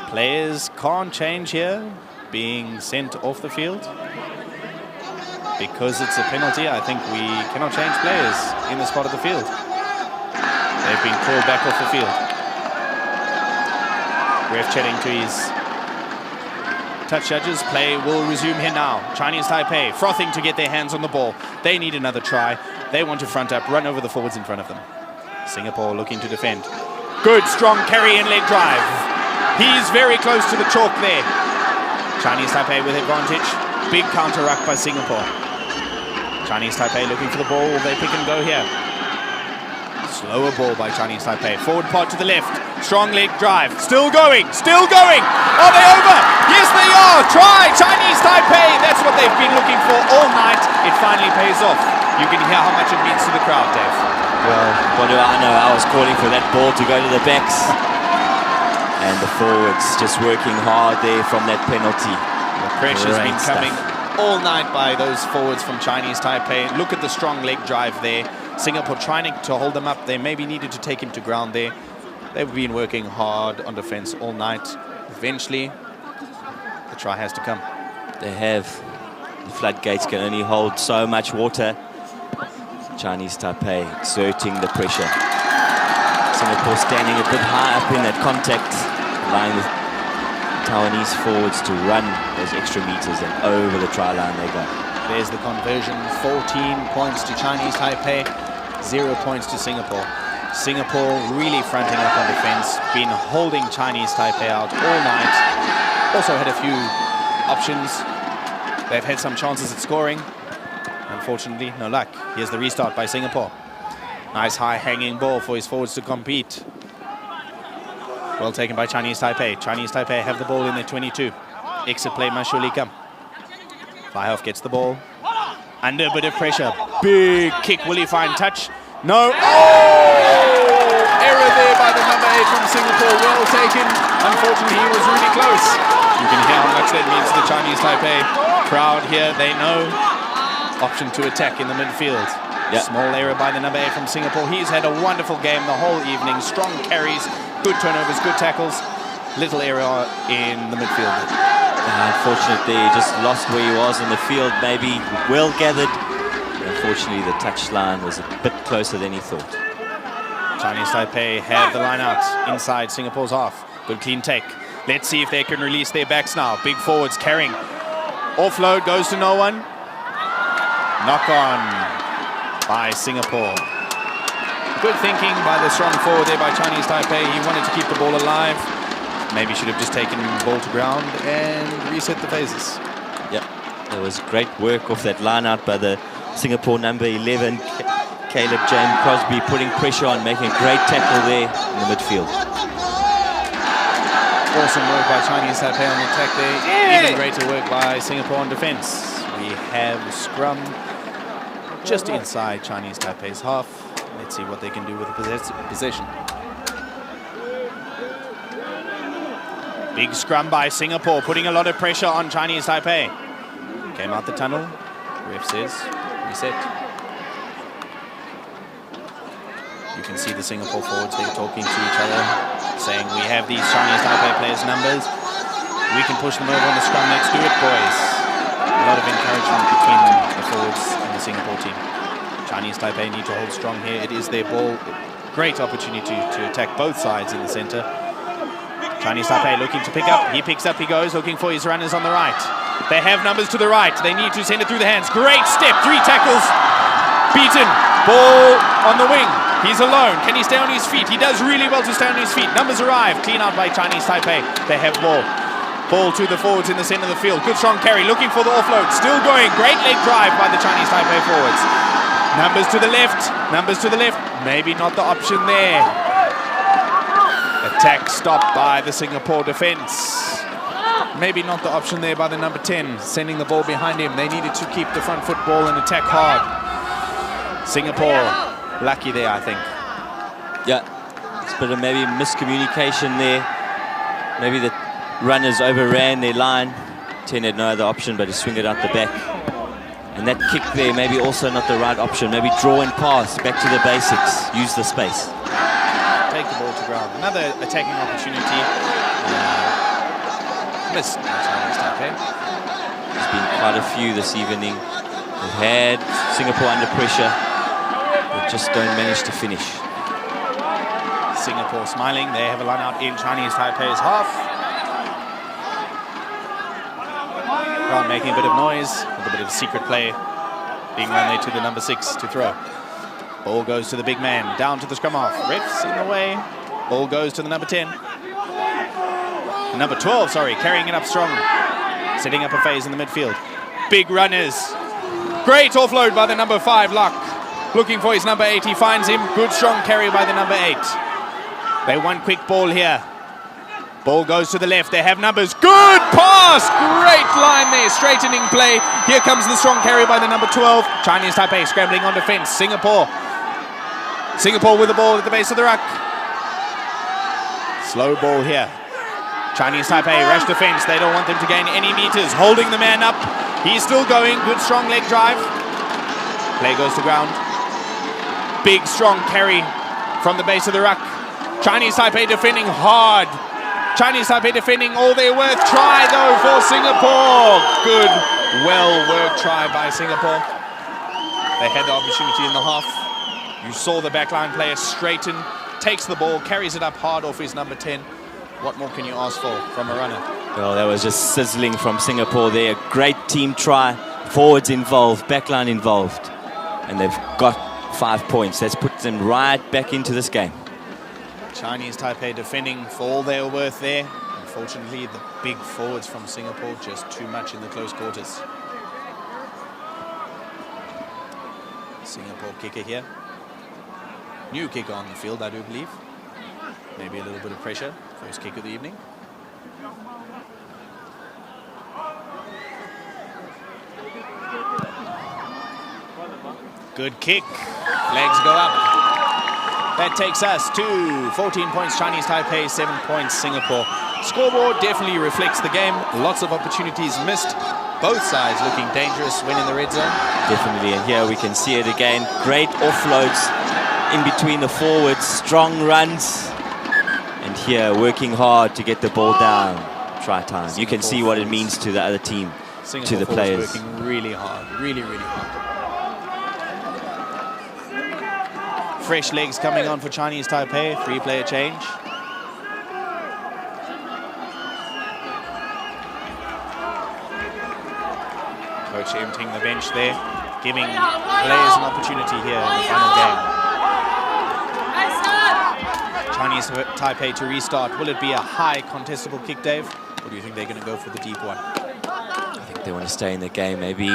Players can't change here, being sent off the field. Because it's a penalty, I think we cannot change players in this part of the field. They've been called back off the field. Ref chatting to his touch judges. Play will resume here now. Chinese Taipei frothing to get their hands on the ball. They need another try. They want to front up, run over the forwards in front of them. Singapore looking to defend. Good, strong carry and leg drive. He's very close to the chalk there. Chinese Taipei with advantage. Big counter ruck by Singapore. Chinese Taipei looking for the ball. Will they pick and go here? Slower ball by Chinese Taipei. Forward part to the left. Strong leg drive. Still going. Still going. Are they over? Yes, they are. Try Chinese Taipei. That's what they've been looking for all night. It finally pays off. You can hear how much it means to the crowd, Dave. Well, what do I know? I was calling for that ball to go to the backs. And the forwards just working hard there from that penalty. The pressure's been coming all night by those forwards from Chinese Taipei. Look at the strong leg drive there. Singapore trying to hold them up. They maybe needed to take him to ground there. They've been working hard on defense all night. Eventually, the try has to come. They have. The floodgates can only hold so much water. Chinese Taipei exerting the pressure. Singapore standing a bit high up in that contact, allowing the Taiwanese forwards to run those extra meters, and over the try line they go. There's the conversion. 14 points to Chinese Taipei, 0 points to Singapore. Singapore really fronting up on defense, been holding Chinese Taipei out all night. Also had a few options. They've had some chances at scoring. Unfortunately, no luck. Here's the restart by Singapore. Nice high hanging ball for his forwards to compete. Well taken by Chinese Taipei. Chinese Taipei have the ball in their 22. Exit play must surely come. Flyhoff gets the ball. Under a bit of pressure. Big kick. Will he find touch? No. Oh! Error there by the number 8 from Singapore. Well taken. Unfortunately, he was really close. You can hear how much that means to the Chinese Taipei crowd here. They know. Option to attack in the midfield. Yep. Small error by the number 8 from Singapore. He's had a wonderful game the whole evening. Strong carries, good turnovers, good tackles. Little error in the midfield. Unfortunately, he just lost where he was in the field. Maybe well gathered. Unfortunately, the touchline was a bit closer than he thought. Chinese Taipei have the line out inside Singapore's half. Good clean take. Let's see if they can release their backs now. Big forwards carrying. Offload goes to no one. Knock on by Singapore. Good thinking by the strong forward there by Chinese Taipei. He wanted to keep the ball alive. Maybe should have just taken the ball to ground and reset the phases. Yep, there was great work off that line out by the Singapore number 11, Caleb James Crosby, putting pressure on, making a great tackle there in the midfield. Awesome work by Chinese Taipei on the attack there. Even greater work by Singapore on defense. We have a scrum just inside Chinese Taipei's half. Let's see what they can do with the possession. Big scrum by Singapore, putting a lot of pressure on Chinese Taipei. Came out the tunnel. Ref says reset. You can see the Singapore forwards there talking to each other, saying we have these Chinese Taipei players' numbers. We can push them over on the scrum. Let's do it, boys. A lot of encouragement between the forwards and the Singapore team. Chinese Taipei need to hold strong here. It is their ball. Great opportunity to attack both sides in the center. Chinese Taipei looking to pick up. He picks up, he goes, looking for his runners on the right. They have numbers to the right. They need to send it through the hands. Great step, 3 tackles. Beaten. Ball on the wing. He's alone. Can he stay on his feet? He does really well to stay on his feet. Numbers arrive. Clean out by Chinese Taipei. They have ball. Ball to the forwards in the center of the field. Good strong carry. Looking for the offload. Still going. Great leg drive by the Chinese Taipei forwards. Numbers to the left. Numbers to the left. Maybe not the option there. Attack stopped by the Singapore defense. Maybe not the option there by the number 10. Sending the ball behind him. They needed to keep the front foot ball and attack hard. Singapore lucky there, I think. Yeah, it's a bit of maybe miscommunication there. Maybe the runners overran their line. 10 had no other option but to swing it out the back. And that kick there, maybe also not the right option. Maybe draw and pass, back to the basics, use the space. Take the ball to ground. Another attacking opportunity. Missed by Chinese Taipei. There's been quite a few this evening. They've had Singapore under pressure. They just don't manage to finish. Singapore smiling. They have a line out in Chinese Taipei's half. Crowd making a bit of noise, with a bit of secret play being run there to the number 6 to throw. Ball goes to the big man, down to the scrum half. Refs in the way. Ball goes to the number 10. Number 12, sorry, carrying it up strong. Setting up a phase in the midfield. Big runners. Great offload by the number 5, Luck. Looking for his number 8, he finds him. Good strong carry by the number 8. They want quick ball here. Ball goes to the left, they have numbers. Good pass! Great line there, straightening play. Here comes the strong carry by the number 12. Chinese Taipei scrambling on defense. Singapore with the ball at the base of the ruck. Slow ball here. Chinese Taipei, rash defense. They don't want them to gain any meters. Holding the man up. He's still going. Good strong leg drive. Play goes to ground. Big strong carry from the base of the ruck. Chinese Taipei defending hard. Chinese Taipei defending all their worth. Try though for Singapore. Good, well-worked try by Singapore. They had the opportunity in the half. You saw the backline player straighten, takes the ball, carries it up hard off his number 10. What more can you ask for from a runner? Well, that was just sizzling from Singapore there. Great team try. Forwards involved, backline involved. And they've got 5 points. That's put them right back into this game. Chinese Taipei defending for all they were worth there. Unfortunately, the big forwards from Singapore just too much in the close quarters. Singapore kicker here. New kicker on the field, I do believe. Maybe a little bit of pressure. First kick of the evening. Good kick. Legs go up. That takes us to 14 points Chinese Taipei, 7 points Singapore. Scoreboard definitely reflects the game. Lots of opportunities missed. Both sides looking dangerous when in the red zone. Definitely, and here we can see it again. Great offloads in between the forwards, strong runs. And here, working hard to get the ball down. Try time. You can see what it means to the other team, to the players. Working really hard, really hard. Fresh legs coming on for Chinese Taipei, 3-player change. Coach emptying the bench there. giving players an opportunity here in the final game. Chinese Taipei to restart. Will it be a high contestable kick, Dave? Or do you think they're going to go for the deep one? I think they want to stay in the game. Maybe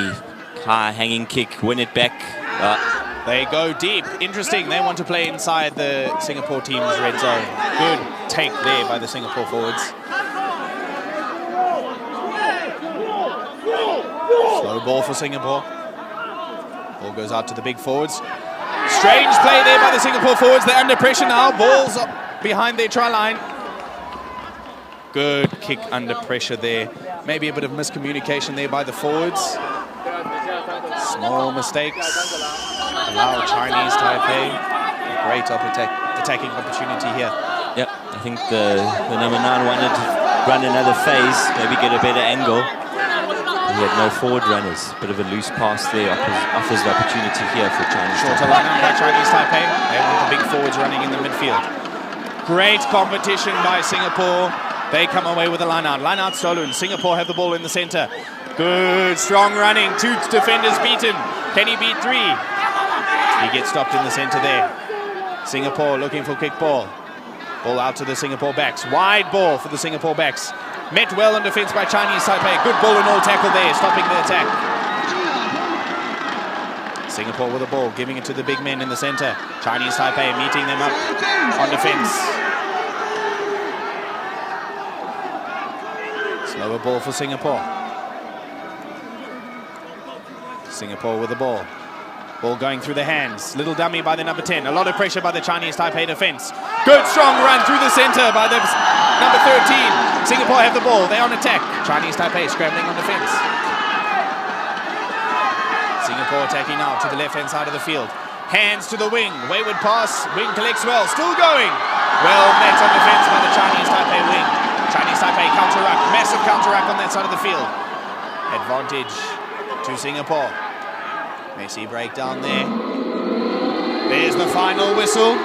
high hanging kick, win it back. They go deep. Interesting. They want to play inside the Singapore team's red zone. Good take there by the Singapore forwards. Slow ball for Singapore. Ball goes out to the big forwards. Strange play there by the Singapore forwards. They're under pressure now. Ball's up behind their try line. Good kick under pressure there. Maybe a bit of miscommunication there by the forwards. Small mistakes allow Chinese Taipei a great attacking opportunity here. Yep, I think the number 9 wanted to run another phase, maybe get a better angle. He had no forward runners. Bit of a loose pass there, offers the opportunity here for Chinese Taipei. Shorter line by Chinese Taipei. They want the big forwards running in the midfield. Great competition by Singapore. They come away with a line out. Line out Solun. Singapore have the ball in the center. Good, strong running. 2 defenders beaten. Can he beat 3? He gets stopped in the center there. Singapore looking for kick ball. Ball out to the Singapore backs. Wide ball for the Singapore backs. Met well on defense by Chinese Taipei. Good ball and all tackle there, stopping the attack. Singapore with the ball, giving it to the big men in the center. Chinese Taipei meeting them up on defense. Slower ball for Singapore. Singapore with the ball. Ball going through the hands. Little dummy by the number 10. A lot of pressure by the Chinese Taipei defense. Good strong run through the center by the number 13. Singapore have the ball. They're on attack. Chinese Taipei scrambling on defense. Singapore attacking now to the left-hand side of the field. Hands to the wing. Wayward pass. Wing collects well. Still going. Well met on defense by the Chinese Taipei wing. Chinese Taipei counter-ruck. Massive counter-ruck on that side of the field. Advantage to Singapore. Messi breakdown there. There's the final whistle.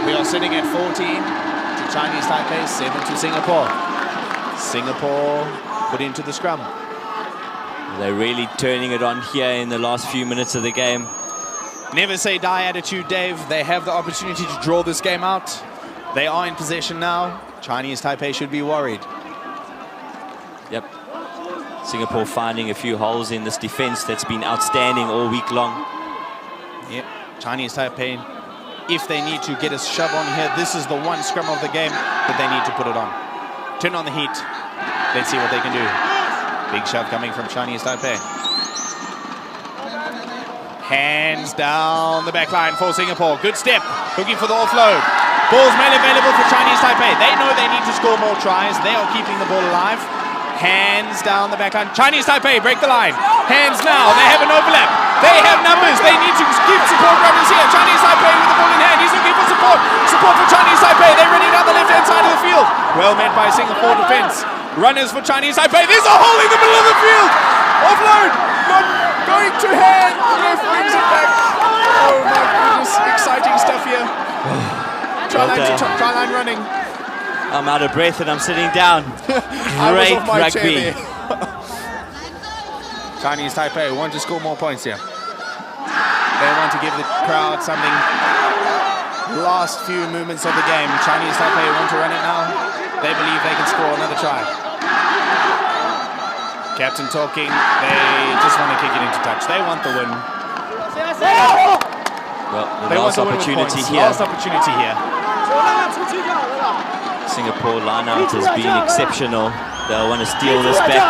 We are sitting at 14 to Chinese Taipei, 7 to Singapore. Singapore put into the scrum. They're really turning it on here in the last few minutes of the game. Never say die attitude, Dave. They have the opportunity to draw this game out. They are in possession now. Chinese Taipei should be worried. Yep. Singapore finding a few holes in this defense that's been outstanding all week long. Yep. Chinese Taipei, if they need to get a shove on here, this is the one scrum of the game that they need to put it on. Turn on the heat. Let's see what they can do. Big shove coming from Chinese Taipei. Hands down the back line for Singapore. Good step. Looking for the offload. Ball's made available for Chinese Taipei. They know they need to score more tries. They are keeping the ball alive. Hands down the back line. Chinese Taipei break the line. Hands now. They have an overlap. They have numbers. They need to give support runners here. Chinese Taipei with the ball in hand. He's looking for support. Support for Chinese Taipei. They're running down the left-hand side of the field. Well met by Singapore defense. Runners for Chinese Taipei. There's a hole in the middle of the field. Offload. Not going to hand. Ref brings it back. Oh my goodness. Exciting stuff here. Try line running. I'm out of breath and I'm sitting down. Great rugby. Chinese Taipei want to score more points here. They want to give the crowd something. Last few movements of the game. Chinese Taipei want to run it now. They believe they can score another try. Captain talking. They just want to kick it into touch. They want the win. Well, the last opportunity here. Last opportunity here. Singapore line-out has been exceptional. They'll want to steal this back.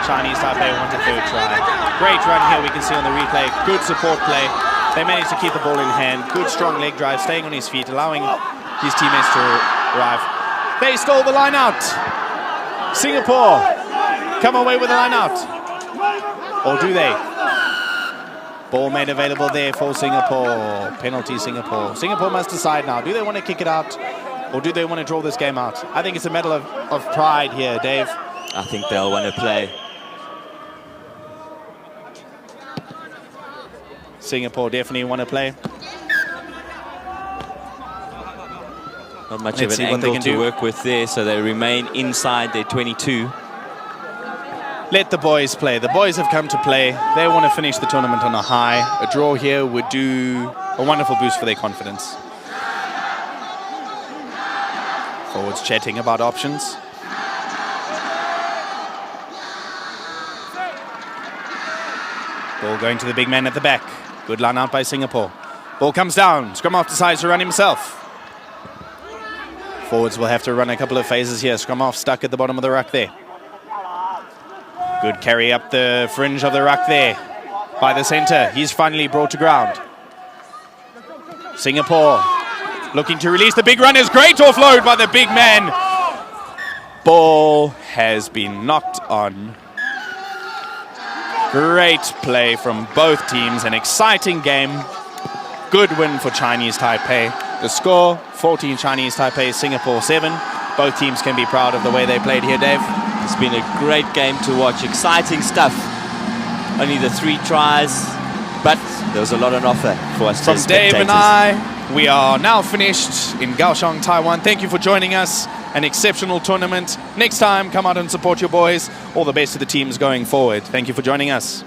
Chinese Taipei want a third try. Great run here we can see on the replay. Good support play. They managed to keep the ball in hand. Good strong leg drive, staying on his feet, allowing his teammates to arrive. They stole the line out. Singapore come away with the line out. Or do they? Ball made available there for Singapore. Penalty Singapore. Singapore must decide now. Do they want to kick it out? Or do they want to draw this game out? I think it's a matter of pride here, Dave. I think they'll want to play. Singapore definitely want to play. Not much of an angle to work with there, so they remain inside their 22. let the boys play. The boys have come to play. They want to finish the tournament on a high. A draw here would do a wonderful boost for their confidence. Forwards chatting about options. Ball going to the big man at the back. Good line out by Singapore. Ball comes down. Scrum half decides to run himself. Forwards will have to run a couple of phases here. Scrum half stuck at the bottom of the ruck there. Good carry up the fringe of the ruck there by the center. He's finally brought to ground. Singapore looking to release. The big run is great offload by the big man. Ball has been knocked on. Great play from both teams. An exciting game. Good win for Chinese Taipei. The score, 14 Chinese Taipei, Singapore 7. Both teams can be proud of the way they played here, Dave. It's been a great game to watch. Exciting stuff. Only the 3 tries, but there was a lot on offer for us. From Dave and I, we are now finished in Kaohsiung, Taiwan. Thank you for joining us. An exceptional tournament. Next time, come out and support your boys. All the best to the teams going forward. Thank you for joining us.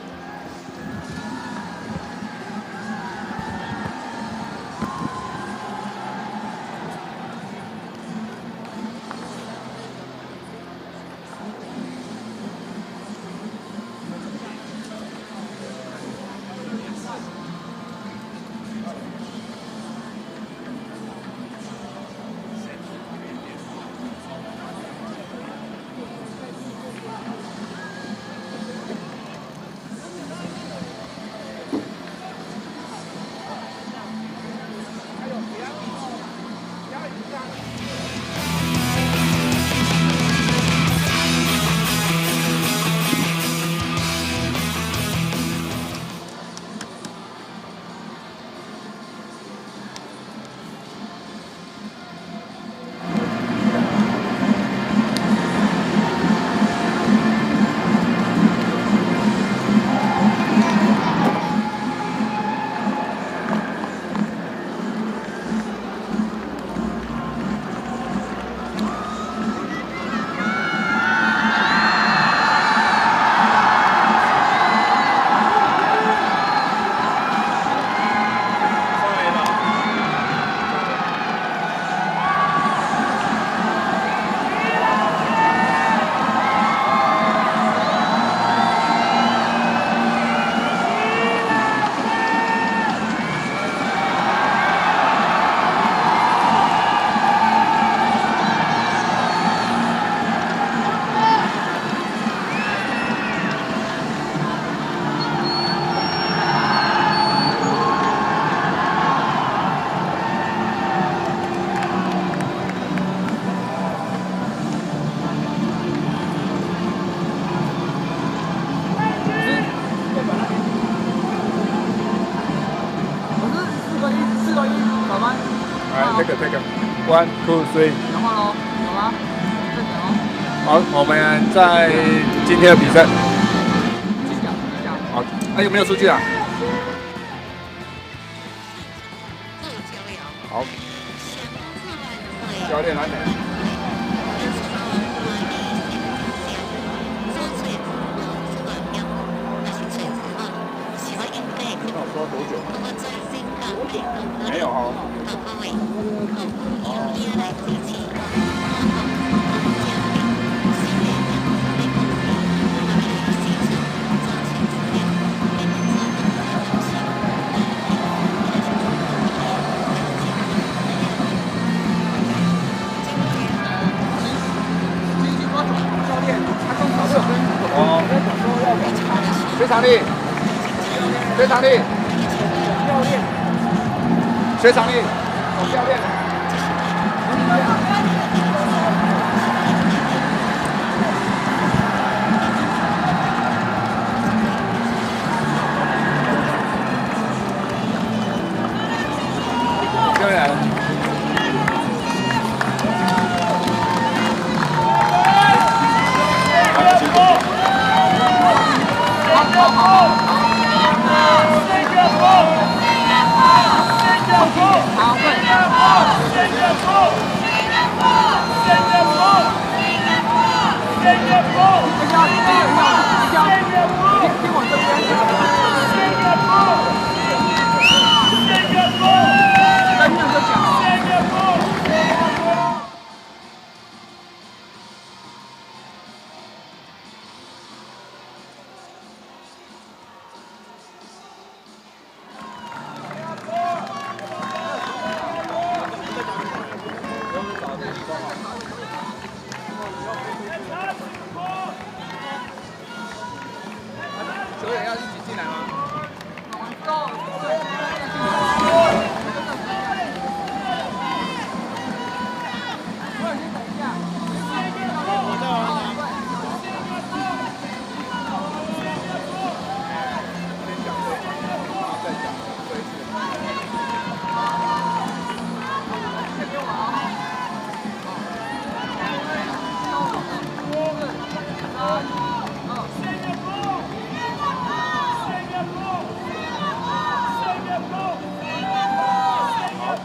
take it. 1, 2, 3。然后喽，有吗？这点喽。好，我们在今天的比赛。好，那有没有出去啊？好。教练来没？那我说多久？没有哈。隋场力，隋场力，教练，隋场力，总教练。教练。好，对。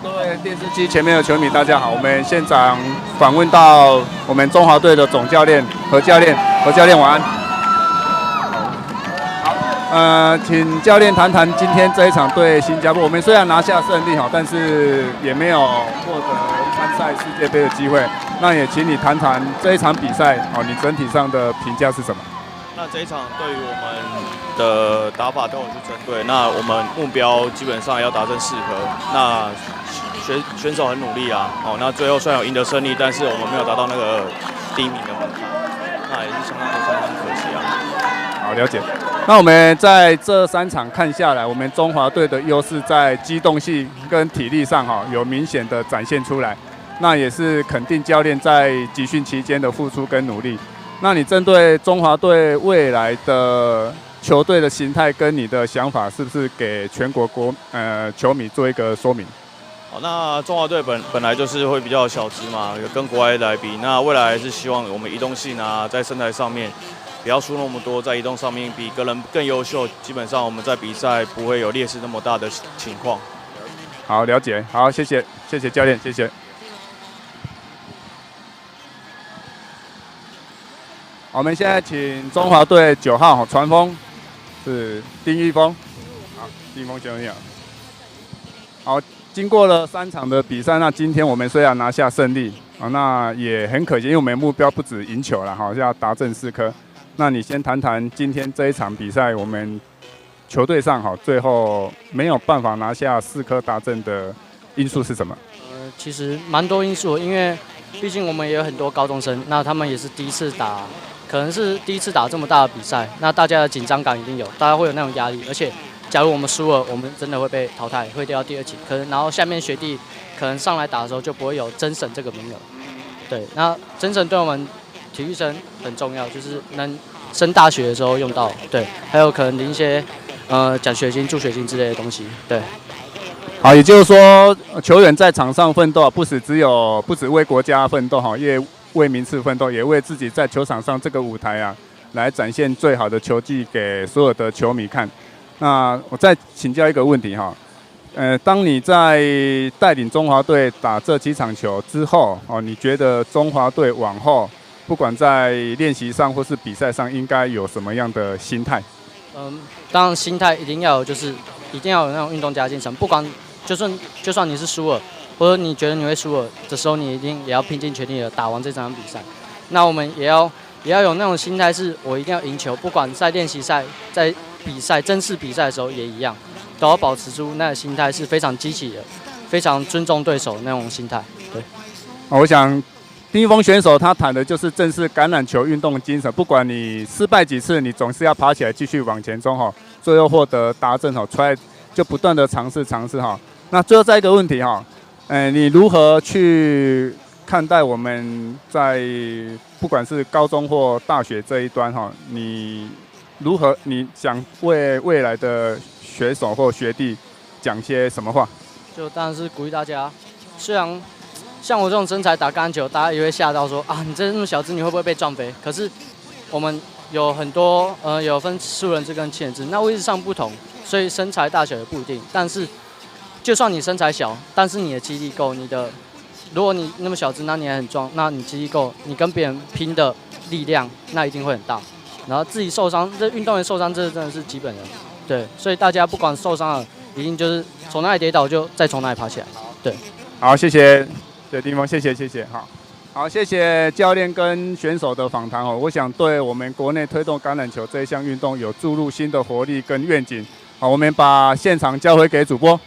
各位电视机前面的球迷，大家好！我们现场访问到我们中华队的总教练何教练，何教练晚安。好，请教练谈谈今天这一场对新加坡。我们虽然拿下胜利哈，但是也没有获得参赛世界杯的机会。那也请你谈谈这一场比赛哦，你整体上的评价是什么？那这一场对于我们的打法都有去针对，那我们目标基本上要达成4颗。那选手很努力啊，哦，那最后虽然有赢得胜利，但是我们没有达到那个第1名的门槛，那也是相当可惜啊。好，了解。那我们在这3场看下来，我们中华队的优势在机动性跟体力上哈有明显的展现出来，那也是肯定教练在集训期间的付出跟努力。那你针对中华队未来的球队的形态跟你的想法，是不是给全国球迷做一个说明？好，那中华队本来就是会比较小只嘛，跟国外来比，那未来是希望我们移动性啊，在身材上面不要输那么多，在移动上面比个人更优秀，基本上我们在比赛不会有劣势那么大的情况。好，了解，好，谢谢教练，谢谢。我们现在请中华队9号传锋是丁一峰，好，丁一峰先生好。经过了3场的比赛，那今天我们虽然拿下胜利啊，那也很可惜，因为我们目标不止赢球了，哈，要达阵4颗。那你先谈谈今天这一场比赛，我们球队上哈最后没有办法拿下4颗达阵的因素是什么？其实蛮多因素，因为毕竟我们也有很多高中生，那他们也是第一次打。可能是第一次打这么大的比赛，那大家的紧张感一定有，大家会有那种压力。而且，假如我们输了，我们真的会被淘汰，会掉到第2级。可能然后下面学弟可能上来打的时候就不会有甄审这个名额。对，那甄审对我们体育生很重要，就是能升大学的时候用到。对，还有可能领一些奖学金、助学金之类的东西。对。好，也就是说，球员在场上奋斗，不只为国家奋斗哈，也为名次奋斗，也为自己在球场上这个舞台啊，来展现最好的球技给所有的球迷看。那我再请教一个问题哈，当你在带领中华队打这几场球之后，哦，你觉得中华队往后不管在练习上或是比赛上，应该有什么样的心态？当然心态一定要有，就是一定要有那种运动家精神，不管就算你是输了。或者你觉得你会输了的时候，你一定也要拼尽全力的打完这场比赛。那我们也要有那种心态，是我一定要赢球，不管在练习赛、在比赛、正式比赛的时候也一样，都要保持住那个心态是非常积极的，非常尊重对手的那种心态。对，我想丁一峰选手他谈的就是正式橄榄球运动精神，不管你失败几次，你总是要爬起来继续往前冲哈，最后获得达阵哈，出来就不断的尝试哈。那最后再一个问题哈。你如何去看待我们在不管是高中或大学这一端哈？你想为未来的选手或学弟讲些什么话？就当然是鼓励大家。虽然像我这种身材打橄榄球，大家也会吓到说啊，你这么小只，你会不会被撞飞？可是我们有很多有分素人制跟七人制，那位置上不同，所以身材大小也不一定，但是。就算你身材小，但是你的肌力够，如果你那么小只，那你还很壮，那你肌力够，你跟别人拼的力量，那一定会很大。然后自己受伤，这运动员受伤，这真的是基本的。对，所以大家不管受伤了，一定就是从哪里跌倒就再从哪里爬起来。对，好，谢谢丁峰，谢谢，好，谢谢教练跟选手的访谈哦。我想对我们国内推动橄榄球这一项运动有注入新的活力跟愿景。好，我们把现场交回给主播。